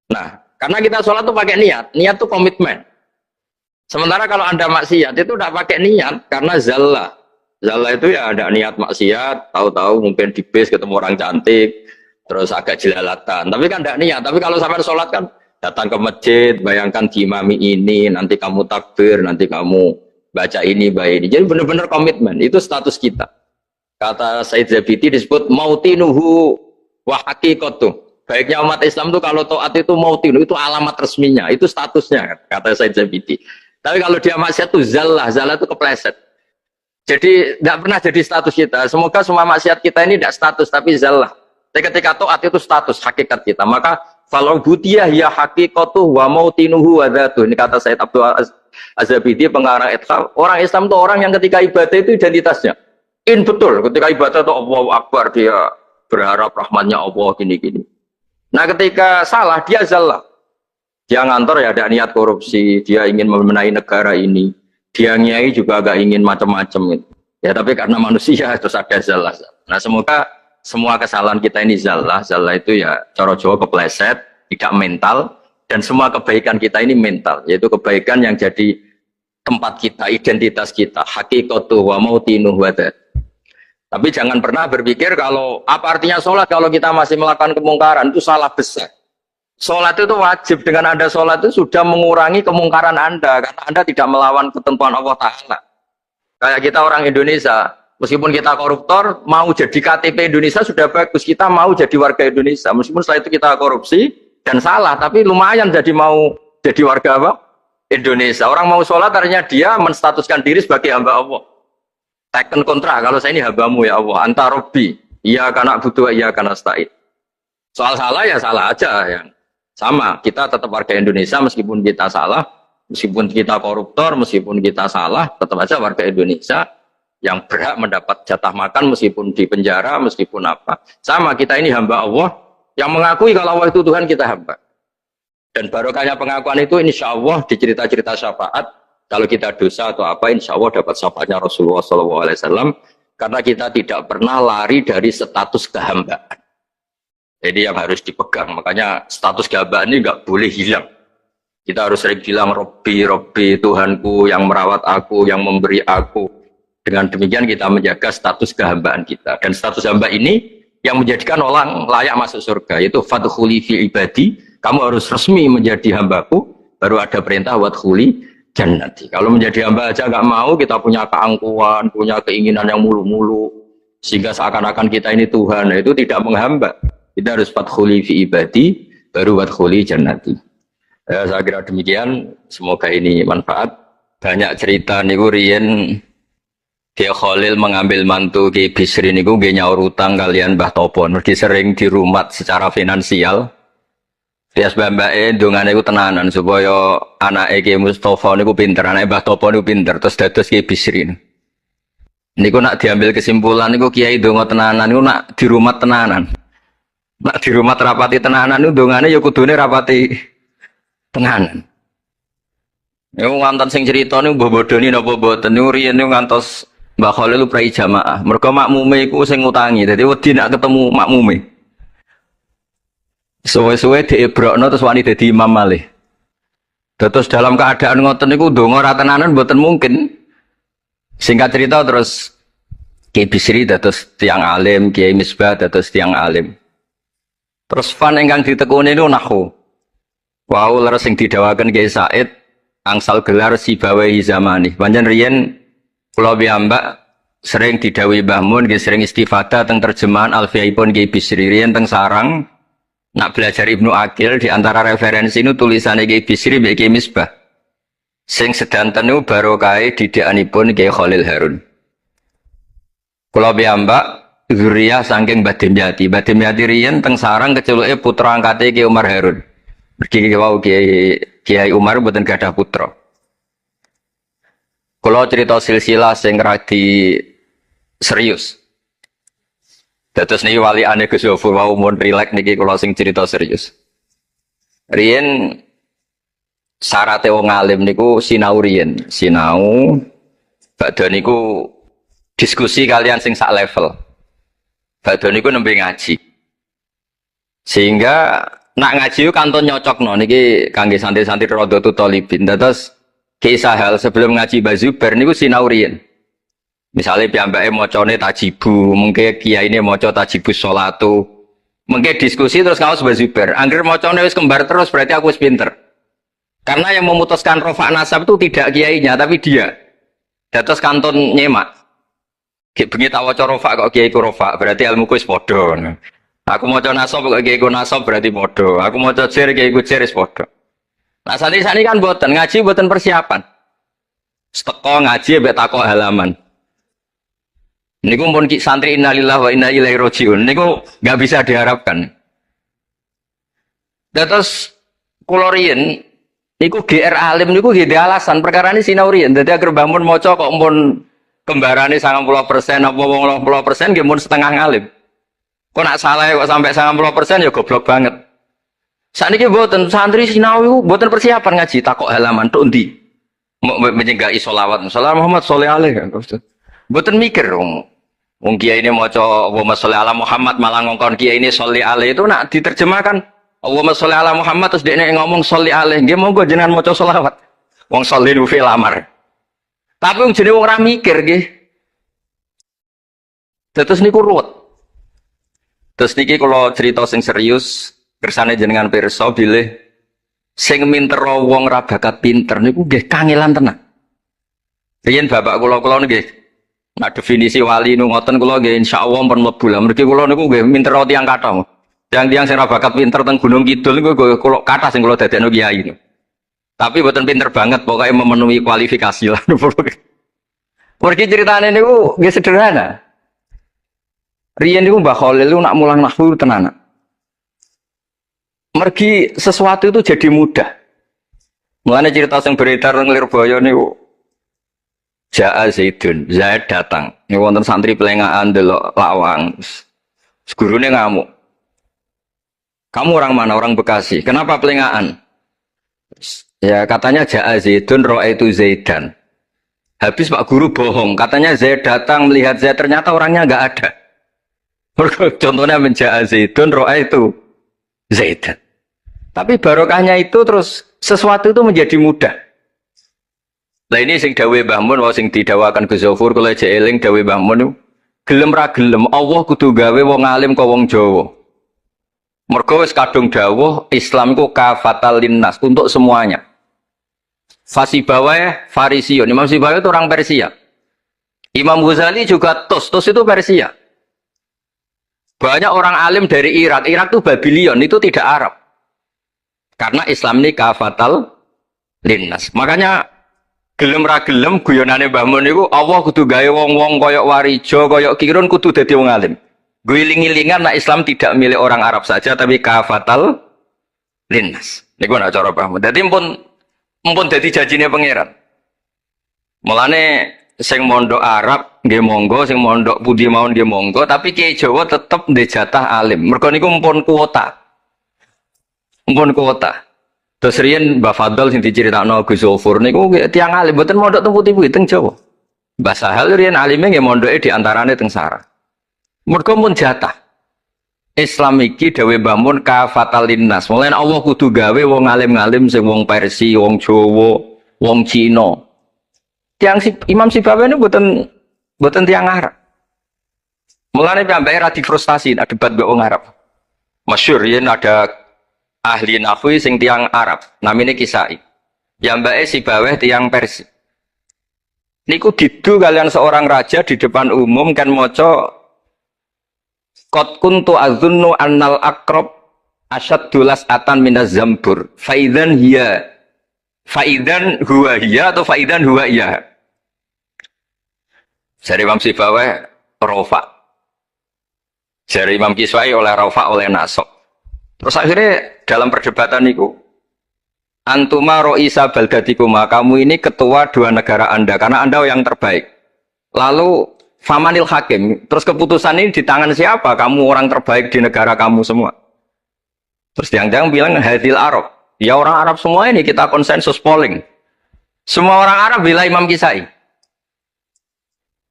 Nah, karena kita sholat itu pakai niat, niat itu komitmen. Sementara kalau Anda maksiat itu tidak pakai niat, karena zallah. Zallah itu ya ada niat maksiat, tahu-tahu mungkin di bis ketemu orang cantik, terus agak jelalatan. Tapi kan tidak niat, tapi kalau sampai sholat kan datang ke masjid, bayangkan diimami ini, nanti kamu takbir, nanti kamu baca ini, baca ini. Jadi benar-benar komitmen. Itu status kita. Kata Said Zabidi disebut mautinuhu wa haqiqatuh. Baiknya umat Islam itu kalau taat itu mautinuhu, itu alamat resminya. Itu statusnya, kata Said Zabidi. Tapi kalau dia maksiat itu zallah. Zallah itu kepleset. Jadi tidak pernah jadi status kita. Semoga semua maksiat kita ini tidak status, tapi zallah. Tapi ketika taat itu status, hakikat kita. Maka falau butiyah ya haqiqatuh wa mautinuhu wa dhatuh. Ini kata Said Abdul Az-Zabidi pengarang Ithaf. Orang Islam itu orang yang ketika ibadah itu identitasnya betul, ketika ibadah itu Allahu Akbar, dia berharap rahmatnya Allah gini-gini. Nah ketika salah dia zallah, dia ngantor ya ada niat korupsi, dia ingin memenai negara ini, dia nyai juga agak ingin macam-macam gitu. Ya tapi karena manusia terus ada zallah. Nah semoga semua kesalahan kita ini zallah. Zallah itu ya cara Jawa kepleset, tidak mental. Dan semua kebaikan kita ini mental, yaitu kebaikan yang jadi tempat kita, identitas kita, hakikatu wa mautinuh wa dzat. Tapi jangan pernah berpikir kalau apa artinya sholat kalau kita masih melakukan kemungkaran, itu salah besar. Sholat itu wajib, dengan Anda sholat itu sudah mengurangi kemungkaran Anda, karena Anda tidak melawan ketentuan Allah Ta'ala. Kayak kita orang Indonesia, Meskipun kita koruptor, mau jadi KTP Indonesia sudah bagus. Kita mau jadi warga Indonesia. Meskipun setelah itu kita korupsi dan salah, tapi lumayan jadi mau jadi warga apa? Indonesia. Orang mau sholat artinya dia menstatuskan diri sebagai hamba Allah. Taken kontrak, kalau saya ini hambamu ya Allah. Anta Robbi, iya karena butuh, iya karena stain. Soal salah ya salah aja. Ya. Sama, kita tetap warga Indonesia meskipun kita salah. Meskipun kita koruptor, meskipun kita salah, tetap aja warga Indonesia yang berhak mendapat jatah makan meskipun di penjara, meskipun apa. Sama, kita ini hamba Allah yang mengakui kalau Allah itu Tuhan, kita hamba. Dan barokahnya pengakuan itu insya Allah di cerita-cerita syafaat, kalau kita dosa atau apa, insya Allah dapat syafaatnya Rasulullah SAW, karena kita tidak pernah lari dari status kehambaan. Jadi yang harus dipegang, makanya status kehambaan ini nggak boleh hilang. Kita harus sering bilang, Robbi, Robbi, Tuhanku yang merawat aku, yang memberi aku. Dengan demikian kita menjaga status kehambaan kita. Dan status hamba ini yang menjadikan orang layak masuk surga. Yaitu fadkhuli fi ibadi, kamu harus resmi menjadi hambaku, baru ada perintah wadkhuli jannati. Kalau menjadi hamba aja nggak mau, kita punya keangkuhan, punya keinginan yang mulu-mulu, sehingga seakan-akan kita ini Tuhan. Nah, itu tidak menghamba. Kita harus fadkhuli fi ibadi, baru wadkhuli jannati. Ya, saya kira demikian, semoga ini manfaat. Banyak cerita niku riyen Kiai Khalil mengambil mantu Kiai Bisri niku nggih nyaur utang kalian Mbah Topo. Mergi sering dirumat secara finansial. Bias mbake ndongane iku tenanan supaya anake Kiai Mustofa niku pinter, anake Mbah Topo niku pinter, terus dados Kiai Bisri. Niku nak diambil kesimpulan niku Kiai ndonga tenanan niku nak dirumat tenanan. Nak dirumat rapati tenanan niku ndongane ya kudune rapati tenanan. Niku ngantos sing crita niku mbah bodoni napa mboten niku riyen niku ngantos Mbah Khalil lu prai jamaah. Mergo makmume iku sing ngutangi. Dadi wedi nek ketemu makmume. Suwe-suwe diebrokno terus wani dadi imam malih. Terus dalam keadaan ngoten niku ndonga ra tenanan mboten mungkin. Singkat cerita terus Kiai Bisri dados tiang alim, Kiai Misbah dados tiang alim. Terus fan ingkang ditekuni niku nahwu. Wau leres sing didawaken Kiai Said angsal gelar Sibawahi zamani. Panjen riyen kula piyambak sering didhawuhi Mbah Mun nggih sering istifadah teng terjemahan Alfiyaipun Kiai Bisri riyen teng sarang nak belajar Ibnu Aqil di antara referensi nu tulisane Kiai Bisri mbek Kiai Misbah. Sing sedanten niku barokahe didikanipun Kiai Khalil Harun. Kula piyambak zuriyah saking Mbah Dimyati. Mbah Dimyati riyen teng sarang keceluke putra angkate Kiai Umar Harun. Mergi wau Kiai Umar mboten gadah putra. Kula cerita silsilah sing radi serius. Dados niki walikane Gus Zofur wau mun rileks niki kula sing cerita serius. Riyen syaraté wong alim niku sinau riyen, sinau badhe niku diskusi kalian sing sak level. Badhe niku nembe ngaji. Sehingga nak ngaji kantun nyocokno niki kangge santri-santri Rodotul Thalibin. Dados Kiai Sahal sebelum ngaji Mbah Zubair niku sinau riyen. Misale piyambake macane tajibu, mengke kiyaine maca tajibus sholatu. Mengke diskusi terus ngaos Mbah Zubair. Angger macane wis kembar terus berarti aku wis pinter. Karena yang memutuskan rofa nasab itu tidak kiainya tapi dia. Dados kantun nyemak. Ki bengi tak waca rofa kok kiai ku rofa, berarti ilmuku wis padha. Aku maca nasab kok kiai ku nasab berarti padha. Aku maca jer kiai ku jer wis padha. Nah santri-santri kan mboten ngaji mboten persiapan. Teko ngaji mbek takok halaman. Niku pun santri innalillahi wa inna ilaihi rajiun. Niku enggak bisa diharapkan. Terus kula riyen niku GR alim niku nggih alasan perkara ini sinau riyen. Dadi agar bangun maca kok pun kembarane 90% apa 80% nggih mun setengah ngalim. Kok nak salah kok sampai 90% ya goblok banget. Sakniki mboten santri sinau iku mboten persiapan ngaji takok halaman tok endi. Menyenggai sholawat. Salam Muhammad sholli alaihi. Mboten mikir wong kiai ini maca Allahumma sholli ala Muhammad malah ngongkon kiai ini sholli alaihi itu nak diterjemahkan Allahumma sholli ala Muhammad terus dekne ngomong sholli alaihi. Nggih monggo jenengan maca sholawat. Wong sholli nu fil amar. Tapi wong jenenge wong ora mikir nggih. Terus niku ruwet. Terus niki kalau cerita sing serius kersane jenengan pirsa bilih sing minter wong ra bakat pinter niku nggih kangelan tenan. Riyen bapak kula nggih Nah definisi wali nu ngoten kula nggih insyaallah pun mlebu lah. Mergi kula niku nggih pinter tiyang kathah. Tiang-tiang sing ra bakat pinter teng Gunung Kidul niku kula kathah sing kula dadekno kiai niku. Tapi mboten pinter banget pokoknya memenuhi kualifikasi lah. Mergi ceritane niku nggih sederhana. Riyen niku Mbah Khalil niku nak mulang nahwu tenanan. Mergi sesuatu itu jadi mudah. Mulane cerita sing beredar nang Lirboyo niku Ja'a Zaidun, Zaid datang. Ini wonten santri pelengahan delok lawang. Gurune ngamuk. Kamu orang mana? Orang Bekasi. Kenapa pelengahan? Ya katanya Ja'a Zaidun ra'aitu Zaidan. Habis Pak Guru bohong. Katanya Zaid datang melihat Zaid, ternyata orangnya enggak ada. Contohnya Ja'a Zaidun ra'aitu Zaidan. Tapi barokahnya itu terus sesuatu itu menjadi mudah. Lah ini sing dawuh Mbah Mun, sing didawakan Gus Zafur kula jek eling dawuh Mbah Mun gelem ra gelem Allah kudu gawe wong alim kok wong Jawa. Mergo wis kadung dawuh Islam iku kafatal linnas untuk semuanya. Fasibawai Farisiun, Imam Sibawai itu orang Persia. Imam Ghazali juga Tos itu Persia. Banyak orang alim dari Irak itu Babylon, itu tidak Arab. Karena Islam ini kafatal linnas. Makanya gelem ra gelem guyonane Mbah Mun niku Allah kudu gawe wong-wong koyok Warijo, koyok Kirun kudu dadi wong alim. Guling-gilingan nek Islam tidak milik orang Arab saja tapi kafatal linnas. Niku nek cara paham. Dadi mumpun dadi janjine pangeran. Mulane sing mondok Arab nggih monggo, sing mondok pundi mawon nggih monggo, tapi Kiai Jawa tetep ndek jatah alim. Mergo niku mumpun kuota. Mumpun kuota. Terus riyen Mbah Fadl sing diceritakno Gus Zafur niku tiyang alim mboten mondok teng putih-putih teng Jawa. Mbah Sahal riyen alime nggih mondoke di antarane teng Sarah. Mergo mun jatah. Islam iki dawuh Mbah Mun kafatal linnas. Mulane Allah kudu gawe wong alim-alim sing wong Persia, wong Jawa, wong Cina. Tiang Imam Sibawai niku mboten tiyang Arab. Mulane piyambake ra difrustasi nek debat mbek wong Arab. Masyhur yen ada ahli nahwi sing tiang Arab, namanya Kisai. Yambake Sibawai tiang Persia. Niku didu kalian seorang raja di depan umum kan maca qad kuntu azunnu annal aqrab asyaddulas atan minaz zambur. Faidan hiya. Faidan huwa hiya atau faidan huwa iya. Jari Imam Sibawai rofa. Jari Imam Kisai oleh rofa oleh nasok. Terus akhirnya dalam perdebatan itu antuma ro'isa baldatikuma, kamu ini ketua dua negara Anda karena Anda yang terbaik. Lalu famanil hakim, terus keputusan ini di tangan siapa? Kamu orang terbaik di negara kamu semua. Terus yang bilang hadil Arab. Ya orang Arab semua ini kita konsensus polling. Semua orang Arab bila Imam Kisai.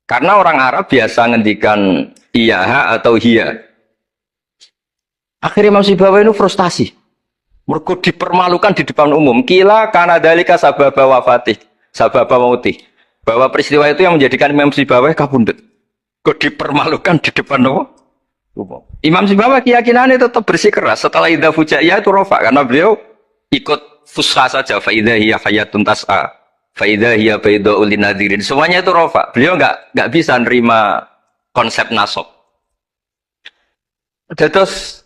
Karena orang Arab biasa ngendikan iya atau hiya. Akhirnya Imam Sibawai itu frustasi. Mereka dipermalukan di depan umum. Kila karena dalika sababa wafatih, sababa mautih. Bahwa peristiwa itu yang menjadikan Imam Sibawai kabundut. Kok dipermalukan di depan umum? Imam Sibawai keyakinannya tetap bersikeras. Setelah idza fujaiyah itu rofa. Karena beliau ikut fusha saja. Fa idza hiya hayatun tas'a. Fa idza hiya bayda'ul linadhirin. Semuanya itu rofa. Beliau nggak bisa nerima konsep nasab. Terus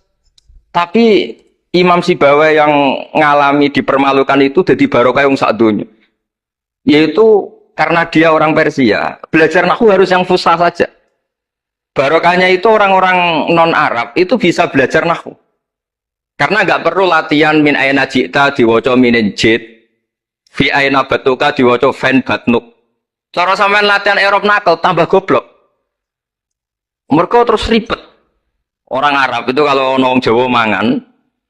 tapi Imam Sibawai yang ngalami dipermalukan itu jadi barokah yang sak dunya. Yaitu karena dia orang Persia, belajar nahwu harus yang fusha saja. Barokahnya itu orang-orang non-Arab itu bisa belajar nahwu. Karena nggak perlu latihan min aina jita diwaca minin jid, fi aina batuka diwaca fan batnuk. Cara sampean latihan Arab nakal tambah goblok. Mereka terus ribet. Orang Arab itu kalau nong Jawa mangan,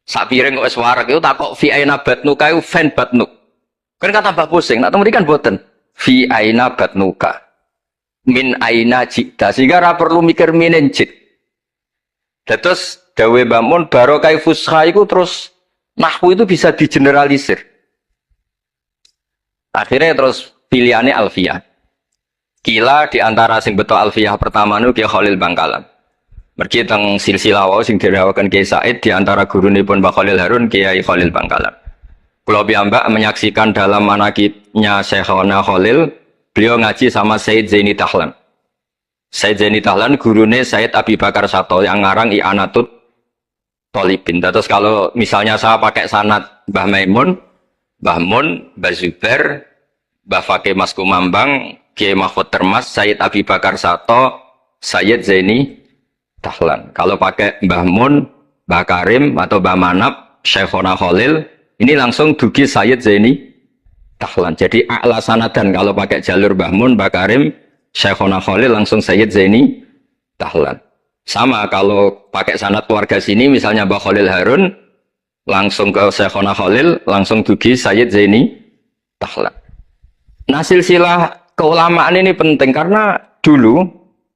sak piring kok wis warak itu takok fi aina batnuka itu fan batnuk. Kan kata tambah pusing, nak temudi kan boten. Fi aina batnuka. Min aina jita, sehingga ra perlu mikir minin jid. Terus dawe Mbah Mun barokah fusha itu terus nahwu itu bisa digeneralisir. Akhirnya terus pilihannya Alfiyah. Kila di antara sing beto Alfiyah pertama nu Kiai Khalil Bangkalan. Mergi teng silsilah wau sing dirawakan Kiai Said di antara gurunipun Mbah Khalil Harun Kiai Khalil Bangkalan. Kula piyambak menyaksikan dalam manaqibnya Syekhona Khalil, beliau ngaji sama Said Zaini Tahlan. Said Zaini Dahlan gurune Said Abi Bakar Sato yang ngarang I'anatut Thalibin. Terus kalau misalnya saya pakai sanad Mbah Maimun, Mbah Mun, Mbah Zubair, Mbah Fakih Mas Kumambang, Kiai Mahfud Termas, Said Abi Bakar Sato, Said Zaini Dahlan. Kalau pakai Mbah Mun, Mbah Karim atau Mbah Manap, Syekhona Khalil, ini langsung dugi Said Zaini Dahlan. Jadi a'la sanadan kalau pakai jalur Mbah Mun, Mbah Karim, Syekhona Khalil langsung Sayyid Zaini Dahlan. Sama kalau pakai sanad keluarga sini misalnya Mbah Khalil Harun langsung ke Syekhona Khalil langsung dugi Sayyid Zaini Dahlan. Nah silsilah keulamaan ini penting karena dulu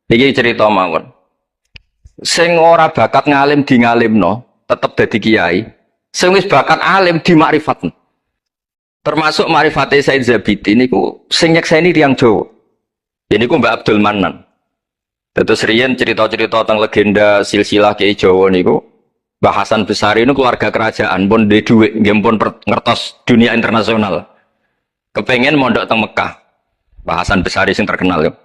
iki cerita mawon. Sing ora bakat ngalim di ngalimno tetep dadi kiai. Sing wis bakat alim di makrifatno. Termasuk makrifate Said Zabidi niku sing nyekseni tiyang Jawa. Ini ku Mbak Abdul Manan. Terus riyen cerita-cerita tentang legenda silsilah Kiai Jawa niku Mbah Hasan Besari ini keluarga kerajaan pun di duit, nggih pun ngertos dunia internasional. Kepengen mondok teng Mekah. Mbah Hasan Besari sing terkenal yo.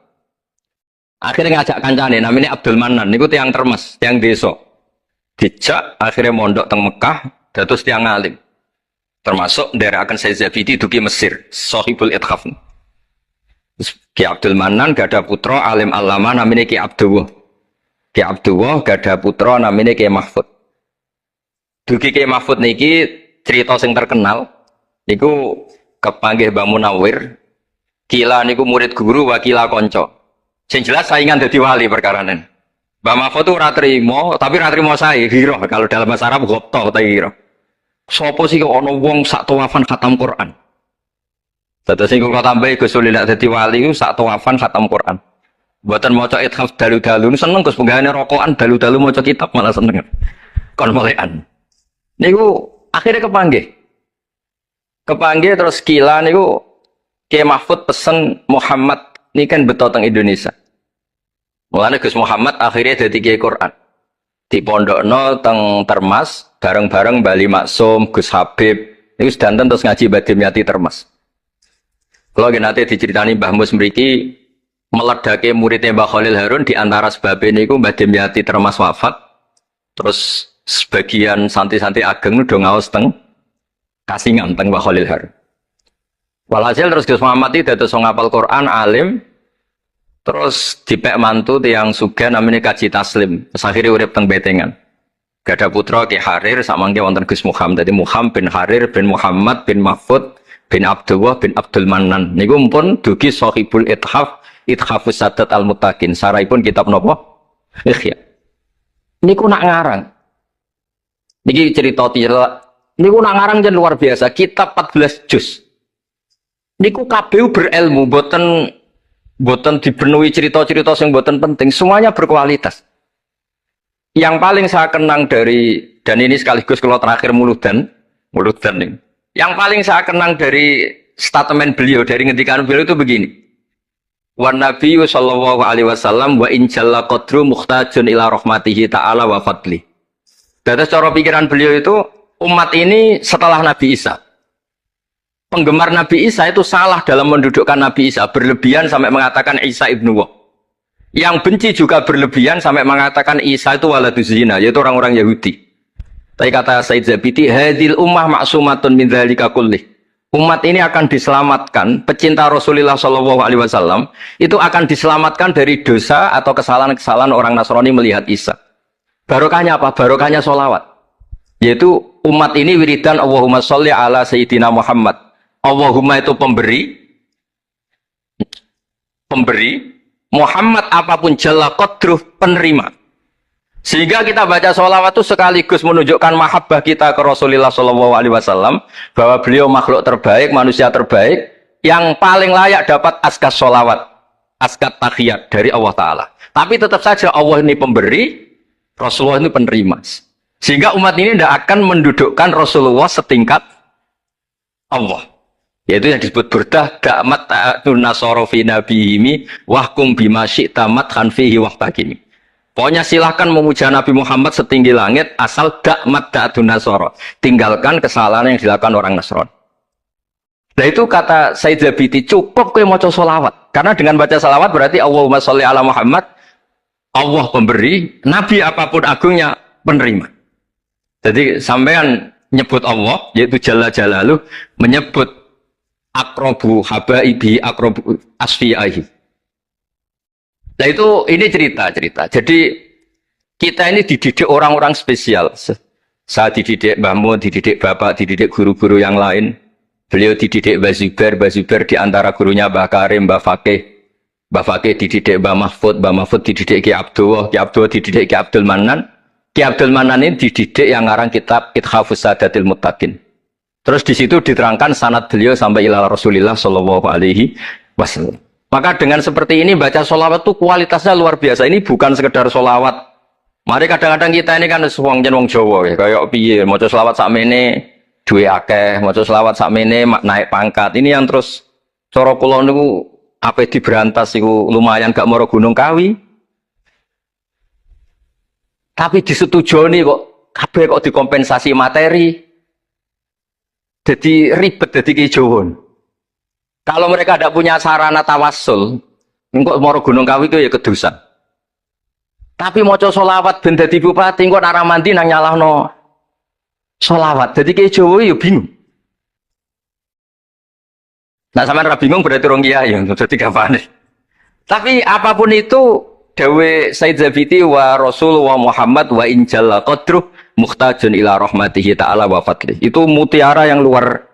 Akhirnya ngajak kancane namanya Abdul Manan niku tiyang Termes, tiyang desa. Dijak akhirnya mondok teng Mekah dados tiyang alim. Termasuk nderekaken Said Zabidi dugi Mesir, Shahibul Ithaf. Ki Abdul Manan gak ada putra alim alama namanya Ki Abdullah. Ki Abdullah gak ada putra namanya Ki Mahfud. Dugi Ki Mahfud niki cerita sing terkenal niku kepanggih Mbah Munawir. Kila niku murid guru wakila konco. Sing jelas saingan dadi wali perkaranen. Mbah Mahfud tuh ora trimo, tapi ora trimo sae giro kalau dalam bahasa Arab gopto ta giro. Sopo sih kok ana wong sak tawafan khatam Quran. Terus sing kok tambah Gus Sulil dadi wali ku sak tawafan khatam Quran. Mboten maca ithaf dalu-dalu seneng Gus penggane rokokan dalu-dalu maca kitab malah seneng. Kon molekan. Niku akhirnya kepanggih. Kepanggih terus kila niku Kiai Mahfud pesen Muhammad ini kan beto teng Indonesia. Mulane Gus Muhammad akhirnya dadi Kiai Quran. Di pondokno teng Termas bareng-bareng Bali Maksum, Gus Habib. Niku sedanten terus ngaji Badim Yati Termas. Kalau nanti diceritani Mbah Mus mriki meledake muridnya Mbah Khalil Harun di antara sebabnya niku Mbah Dimyati Termas wafat. Terus sebagian santri-santri ageng udah ngaos teng kasingan teng Mbah Khalil Harun. Walhasil terus Gus Muhammad itu dados ngapal Quran alim. Terus dipek mantu tiyang sugih namanya Kaji Taslim. Terus akhirnya urip teng Betengan. Gak ada putra Ki Harir samangke wonten Gus Muhammad. Dadi Muhammad bin Harir bin Muhammad bin Mahfud bin Abdullah bin Abdul Manan. Niku pun dugi Shahibul Ithaf, Ithafus Sadat Al-Muttaqin. Saraipun kitab napa? Ikhya. Niku nak ngarang. Niki cerita tila. Niku nak ngarang jen luar biasa. Kitab 14 juz. Niku kabeh berilmu, boten dipenuhi cerita-cerita yang boten penting. Semuanya berkualitas. Yang paling saya kenang dari, dan ini sekaligus kalau terakhir muludan nih. Yang paling saya kenang dari statement beliau, dari ngendikan beliau itu begini. Wan Nabi sallallahu alaihi wasallam wa in jalla qadru muhtajun ila rahmatihi ta'ala wa fadli. Dan cara pikiran beliau itu umat ini setelah Nabi Isa. Penggemar Nabi Isa itu salah dalam mendudukkan Nabi Isa, berlebihan sampai mengatakan Isa ibnu Wah. Yang benci juga berlebihan sampai mengatakan Isa itu waladuz zina, yaitu orang-orang Yahudi. Tapi kata Said Zabidi, hadil ummah maksumatun min dzalika kullih. Umat ini akan diselamatkan, pecinta Rasulullah Shallallahu Alaihi Wasallam itu akan diselamatkan dari dosa atau kesalahan-kesalahan orang Nasrani melihat Isa. Barokahnya apa? Barokahnya sholawat. Yaitu umat ini wiridan Allahumma sholli ala Sayyidina Muhammad. Allahumma itu pemberi, Muhammad apapun jalla qadruh penerima. Sehingga kita baca sholawat itu sekaligus menunjukkan mahabbah kita ke Rasulullah SAW, bahwa beliau makhluk terbaik, manusia terbaik, yang paling layak dapat askat sholawat, askat takhiyat dari Allah Ta'ala. Tapi tetap saja Allah ini pemberi, Rasulullah ini penerima. Sehingga umat ini tidak akan mendudukkan Rasulullah setingkat Allah. Yaitu yang disebut burdah da'mat ta'atun nasara fi nabihimi wahkum bima syi'ta madhan fihi wahtaqimi. Pokoknya silahkan memuja Nabi Muhammad setinggi langit asal da'mat ta'atun nasara. Tinggalkan kesalahan yang dilakukan orang Nasrani. Nah itu kata Said Zabidi, cukup kowe maca sholawat. Karena dengan baca sholawat berarti Allahumma sholli ala Muhammad, Allah pemberi, Nabi apapun agungnya penerima. Jadi sampean nyebut Allah, yaitu Jalla Jalaluh, menyebut akrobu habaibi, akrobu asfi'ahi. Nah itu, ini cerita. Jadi kita ini dididik orang-orang spesial. Saya dididik Mbah Mun, dididik Bapak, dididik guru-guru yang lain. Beliau dididik Mbah Zubair di antara gurunya Mbah Karim, Mbah Fakih dididik Mbah Mahfud dididik Ki Abdullah dididik Ki Abdul Manan. Ki Abdul Manan ini dididik yang ngarang kitab Ithafus Sadatil Muttaqin. Terus di situ diterangkan sanad beliau sampai ila Rasulillah sallallahu alaihi wasallam. Maka dengan seperti ini baca sholawat itu kualitasnya luar biasa. Ini bukan sekedar sholawat. Mari kadang-kadang kita ini kan wong Jawa ya, kayak piye maca sholawat sakmene duwe akeh, maca sholawat sakmene naik pangkat. Ini yang terus cara kula niku ape diberantas iku lumayan gak moro Gunung Kawi. Tapi disetujoni kok kabeh kok dikompensasi materi. Jadi ribet dadi kijawon. Kalau mereka tidak punya sarana tawassul, engkau moro Gunung Kawi itu ya kedusan. Tapi mau coba solawat ben dadi bupati, engkau nara mandi nang nyalahno solawat. Jadi kayak Jawa ya bingung. Nah sampean ra bingung berarti rong kiai ya, jadi gapane. Tapi apapun itu, dawe Said Zabiti wa Rasul wa Muhammad wa injalla qadruh muhtajun ila rahmatihi ta'ala wa fadlih. Itu mutiara yang luar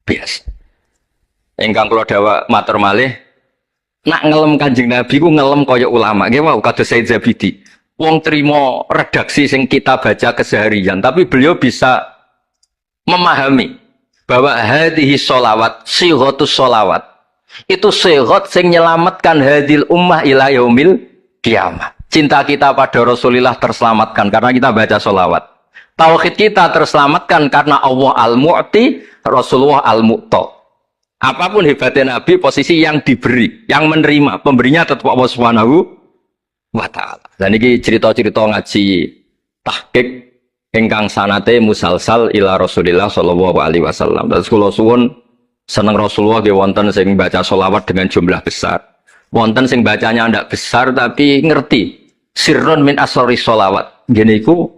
biasa. Engkang kula dawa matur malih, nak ngelem Kanjeng Nabi ku ngelem kaya ulama. Nggih wau kados Said Zabidi. Wong trimo redaksi sing kita baca keseharian, tapi beliau bisa memahami bahwa hadhihi sholawat, sighatus sholawat. Itu sighat sing nyelametkan hadil ummah ila yaumil qiyamah. Cinta kita pada Rasulullah terselamatkan karena kita baca sholawat. Tauhid kita terselamatkan karena Allah al-Mu'ti, Rasulullah al-Mu'ta. Apapun hebatnya Nabi, posisi yang diberi, yang menerima, pemberinya tetap Allah Subhanahu wa ta'ala. Dan ini cerita-cerita ngaji tahqiq ingkang sanate musalsal ila Rasulillah sallallahu alaihi wasallam. Dan kula suwun seneng Rasulullah nggih wonten sing baca sholawat dengan jumlah besar. Wonten sing bacanya ndak besar tapi ngerti sirrun min asrori sholawat. Ngene iku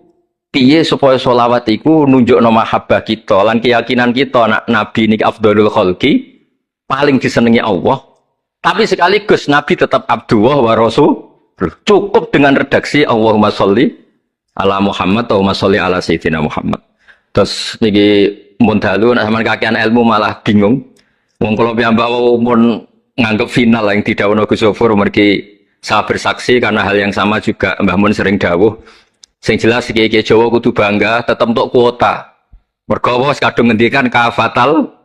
piye supaya sholawat iku nunjukno mahabbah kita lan keyakinan kita nak Nabi niki afdhalul khalqi, paling disenangi Allah, tapi sekaligus Nabi tetap Abdullah wa Rasul. Cukup dengan redaksi Allahumma sholli ala Muhammad, Allahumma sholli ala Sayyidina Muhammad. Terus niki mun dalu nek sampean kakean ilmu malah bingung. Wong kula piyambak pun nganggep final yang didhawuhna Gus Sofur mergi saya bersaksi karena hal yang sama juga Mbah Mun sering dawuh. Sing jelas kiai-kiai Jawa kudu bangga tetap untuk kuota. Mergo wis kadung ngendikan kafatal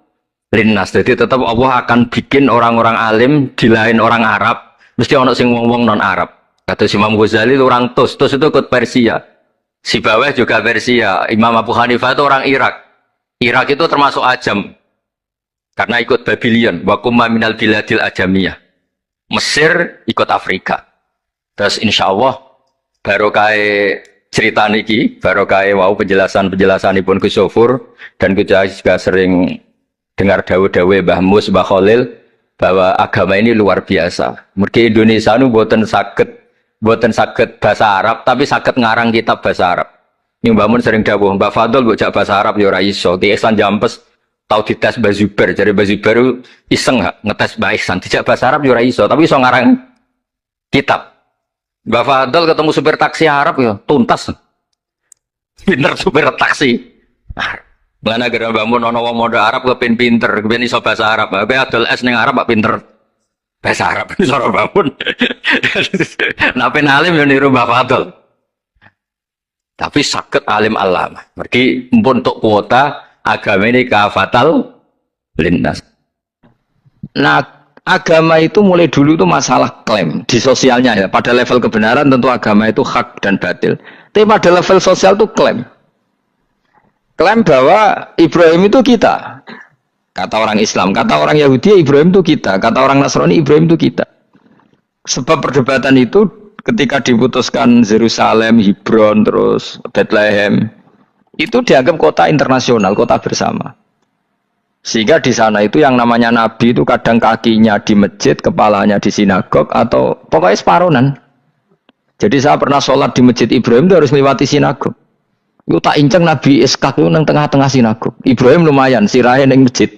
linnas. Jadi tetap Allah akan bikin orang-orang alim di lain orang Arab, mesti ono sing wong-wong non Arab. Kata Imam Ghazali itu orang Tus itu ikut Persia. Sibawayh juga Persia. Imam Abu Hanifah itu orang Irak. Irak itu termasuk Ajam. Karena ikut Babylon, wa kumma minal biladil ajamiyah. Mesir ikut Afrika. Terus insya Allah barokah cerita niki, barokah wow penjelasan-penjelasanipun Gus Sofur dan kita juga sering dengar dawe-dawe Mbah Mus, Mbah Khalil bahwa agama ini luar biasa. Mergi Indonesia nu boten saged bahasa Arab tapi saged ngarang kitab bahasa Arab. Ini Mbah Mun sering dawuh, Mbah Fadl bocah bahasa Arab ya ora iso. Ki Ihsan Jampes tau dites Mbah Zubair, jadi Mbah Zubair iseng ngetes Mbah Ihsan dijak bahasa Arab ya ora iso, tapi iso ngarang kitab. Mbah Fadl ketemu supir taksi Arab ya tuntas. Pinter supir taksi. Mana gara Mbah Mun ana wong modal Arab kepen pinter, kepen iso bahasa Arab. Tapi adol es ning Arab pak pinter bahasa Arab ini cara Mbah Mun. Nah pen alim yo niru Mbah Fadl. Tapi sakit alim alam. Mergi mpun untuk kuota agama ini kafatal linnas. Nah, agama itu mulai dulu itu masalah klaim di sosialnya ya. Pada level kebenaran tentu agama itu hak dan batil. Tapi pada level sosial itu klaim. Klaim bahwa Ibrahim itu kita. Kata orang Islam, kata orang Yahudi Ibrahim itu kita, kata orang Nasrani Ibrahim itu kita. Sebab perdebatan itu ketika diputuskan Yerusalem, Hebron, terus Bethlehem, itu dianggap kota internasional, kota bersama. Sehingga di sana itu yang namanya Nabi itu kadang kakinya di masjid, kepalanya di sinagog, atau pokoknya separuhan. Jadi saya pernah sholat di Masjid Ibrahim itu harus melewati sinagog. Itu tak inceng Nabi Ishak itu nang tengah-tengah sinagog. Ibrahim lumayan sirahe ning masjid.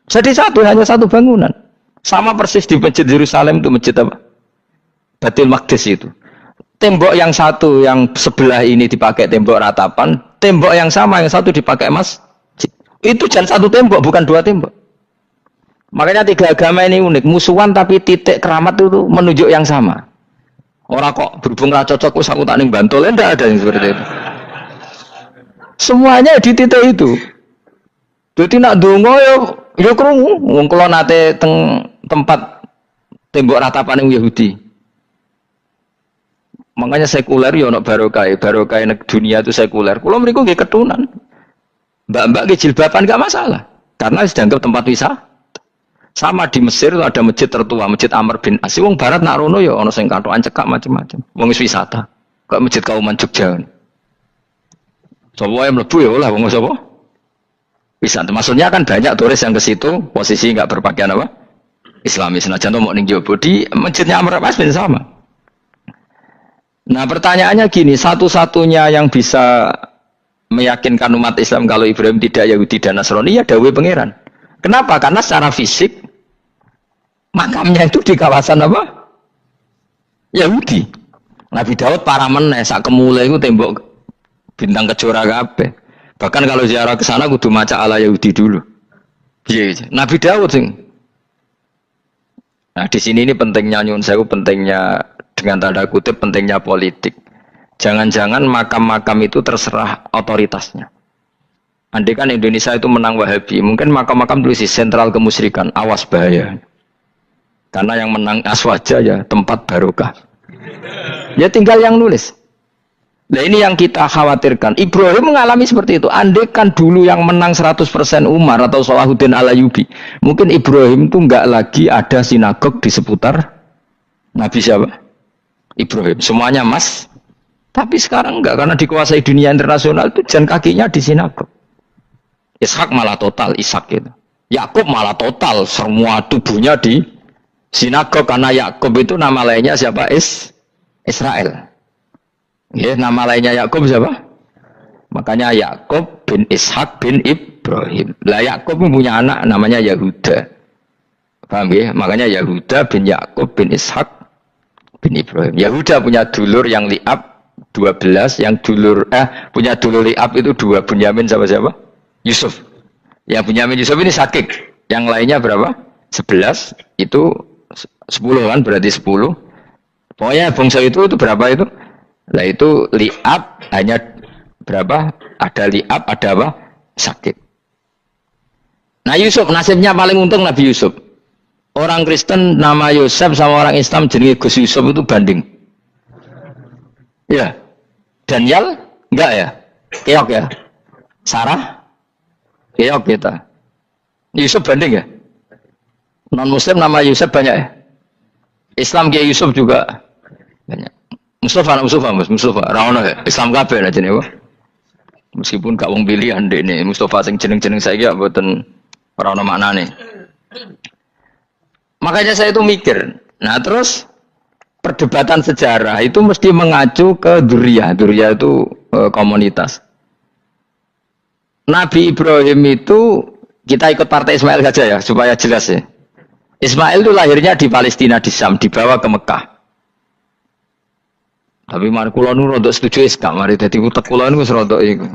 Jadi hanya satu bangunan. Sama persis di Masjid Yerusalem itu masjid apa? Baitul Maqdis itu. Tembok yang satu yang sebelah ini dipakai tembok ratapan, tembok yang sama yang satu dipakai masjid. Itu jangan satu tembok, bukan dua tembok. Makanya tiga agama ini unik, musuhan tapi titik keramat itu menunjuk yang sama. Orang kok berhubung ra cocok wis aku tak ning Bantul, enggak ada yang seperti itu. Semuanya di titik itu. Jadi nak donga yo krungu wong kula nate teng tempat tembok ratapan Yahudi. Makanya sekuler yo ono barokah dunia itu sekuler. Kula mriku nggih ketunan. Mbak-mbak nggih jilbaban enggak masalah karena dianggap tempat wisata. Sama di Mesir itu ada masjid tertua, Masjid Amr bin As. Wong barat nak rono ya ono sing katokan cekak macam-macam. Wong wisata. Kok Masjid Kauman Jogja. Coba yang mlebu ya lah wong sapa? Wisata. Maksudnya kan banyak turis yang ke situ posisi enggak berpakaian apa? Islami senajan to mau ning jowo di Masjidnya Amr bin As sama. Nah, pertanyaannya gini, satu-satunya yang bisa meyakinkan umat Islam kalau Ibrahim tidak Yahudi dan Nasrani ya dawuh pangeran. Kenapa? Karena secara fisik makamnya itu di kawasan apa? Yahudi. Nabi Daud para meneh sak kemule iku tembok bintang kejora kabeh. Bahkan kalau ziarah ke sana kudu maca ala Yahudi dulu. Piye? Nabi Daud sing. Nah, di sini ini pentingnya nyuwun sewu, pentingnya dengan tanda kutip pentingnya politik. Jangan-jangan makam-makam itu terserah otoritasnya. Andai kan Indonesia itu menang Wahabi, mungkin makam-makam tulis sentral kemusyrikan, awas bahaya. Karena yang menang Aswaja ya tempat barokah. Ya tinggal yang nulis. Nah ini yang kita khawatirkan. Ibrahim mengalami seperti itu. Andai kan dulu yang menang 100% Umar atau Salahuddin Al-Ayyubi, mungkin Ibrahim itu enggak lagi ada sinagog di seputar Nabi siapa? Ibrahim. Semuanya mas. Tapi sekarang enggak, karena dikuasai dunia internasional itu jalan kakinya di sinagog. Ishak malah total Ishak itu. Yakub malah total semua tubuhnya di sinagog karena Yakub itu nama lainnya siapa? Israel. Ya, nama lainnya Yakub siapa? Makanya Yakub bin Ishak bin Ibrahim. Lah Yakub punya anak namanya Yahuda. Paham ya? Makanya Yahuda bin Yakub bin Ishak bin Ibrahim. Yahuda punya dulur yang li'ab 12, yang dulur punya dulur li'ab itu 2, Bunyamin sama siapa? Yusuf. Ya Bunyamin Yusuf ini sakit. Yang lainnya berapa? 11. Itu 10 kan berarti 10. Pokoknya bangsa itu berapa itu? Lah itu li'ab hanya berapa? Ada li'ab, ada apa? Sakit. Nah Yusuf nasibnya paling untung Nabi Yusuf. Orang Kristen nama Yosef sama orang Islam jenenge Gus Yusuf itu banding. Ya. Daniel enggak ya? Keok ya? Sarah? Keok kita. Yusuf banding ya? Non muslim nama Yusuf banyak ya? Islam Kiai Yusuf juga banyak. Mustafa Rawono ya? Islam kabeh lah jenenge. Meskipun gak wong pilihan ndekne Mustafa sing jeneng-jeneng saiki ya mboten ora ono maknane. Makanya saya itu mikir. Nah, terus perdebatan sejarah itu mesti mengacu ke Duriyah. Duriyah itu komunitas. Nabi Ibrahim itu kita ikut partai Ismail saja ya supaya jelas ya. Ismail itu lahirnya di Palestina di Syam, dibawa ke Mekah. Tapi mari kula nu rodok setuju gak mari dadi utek kula niku wis rodok iku.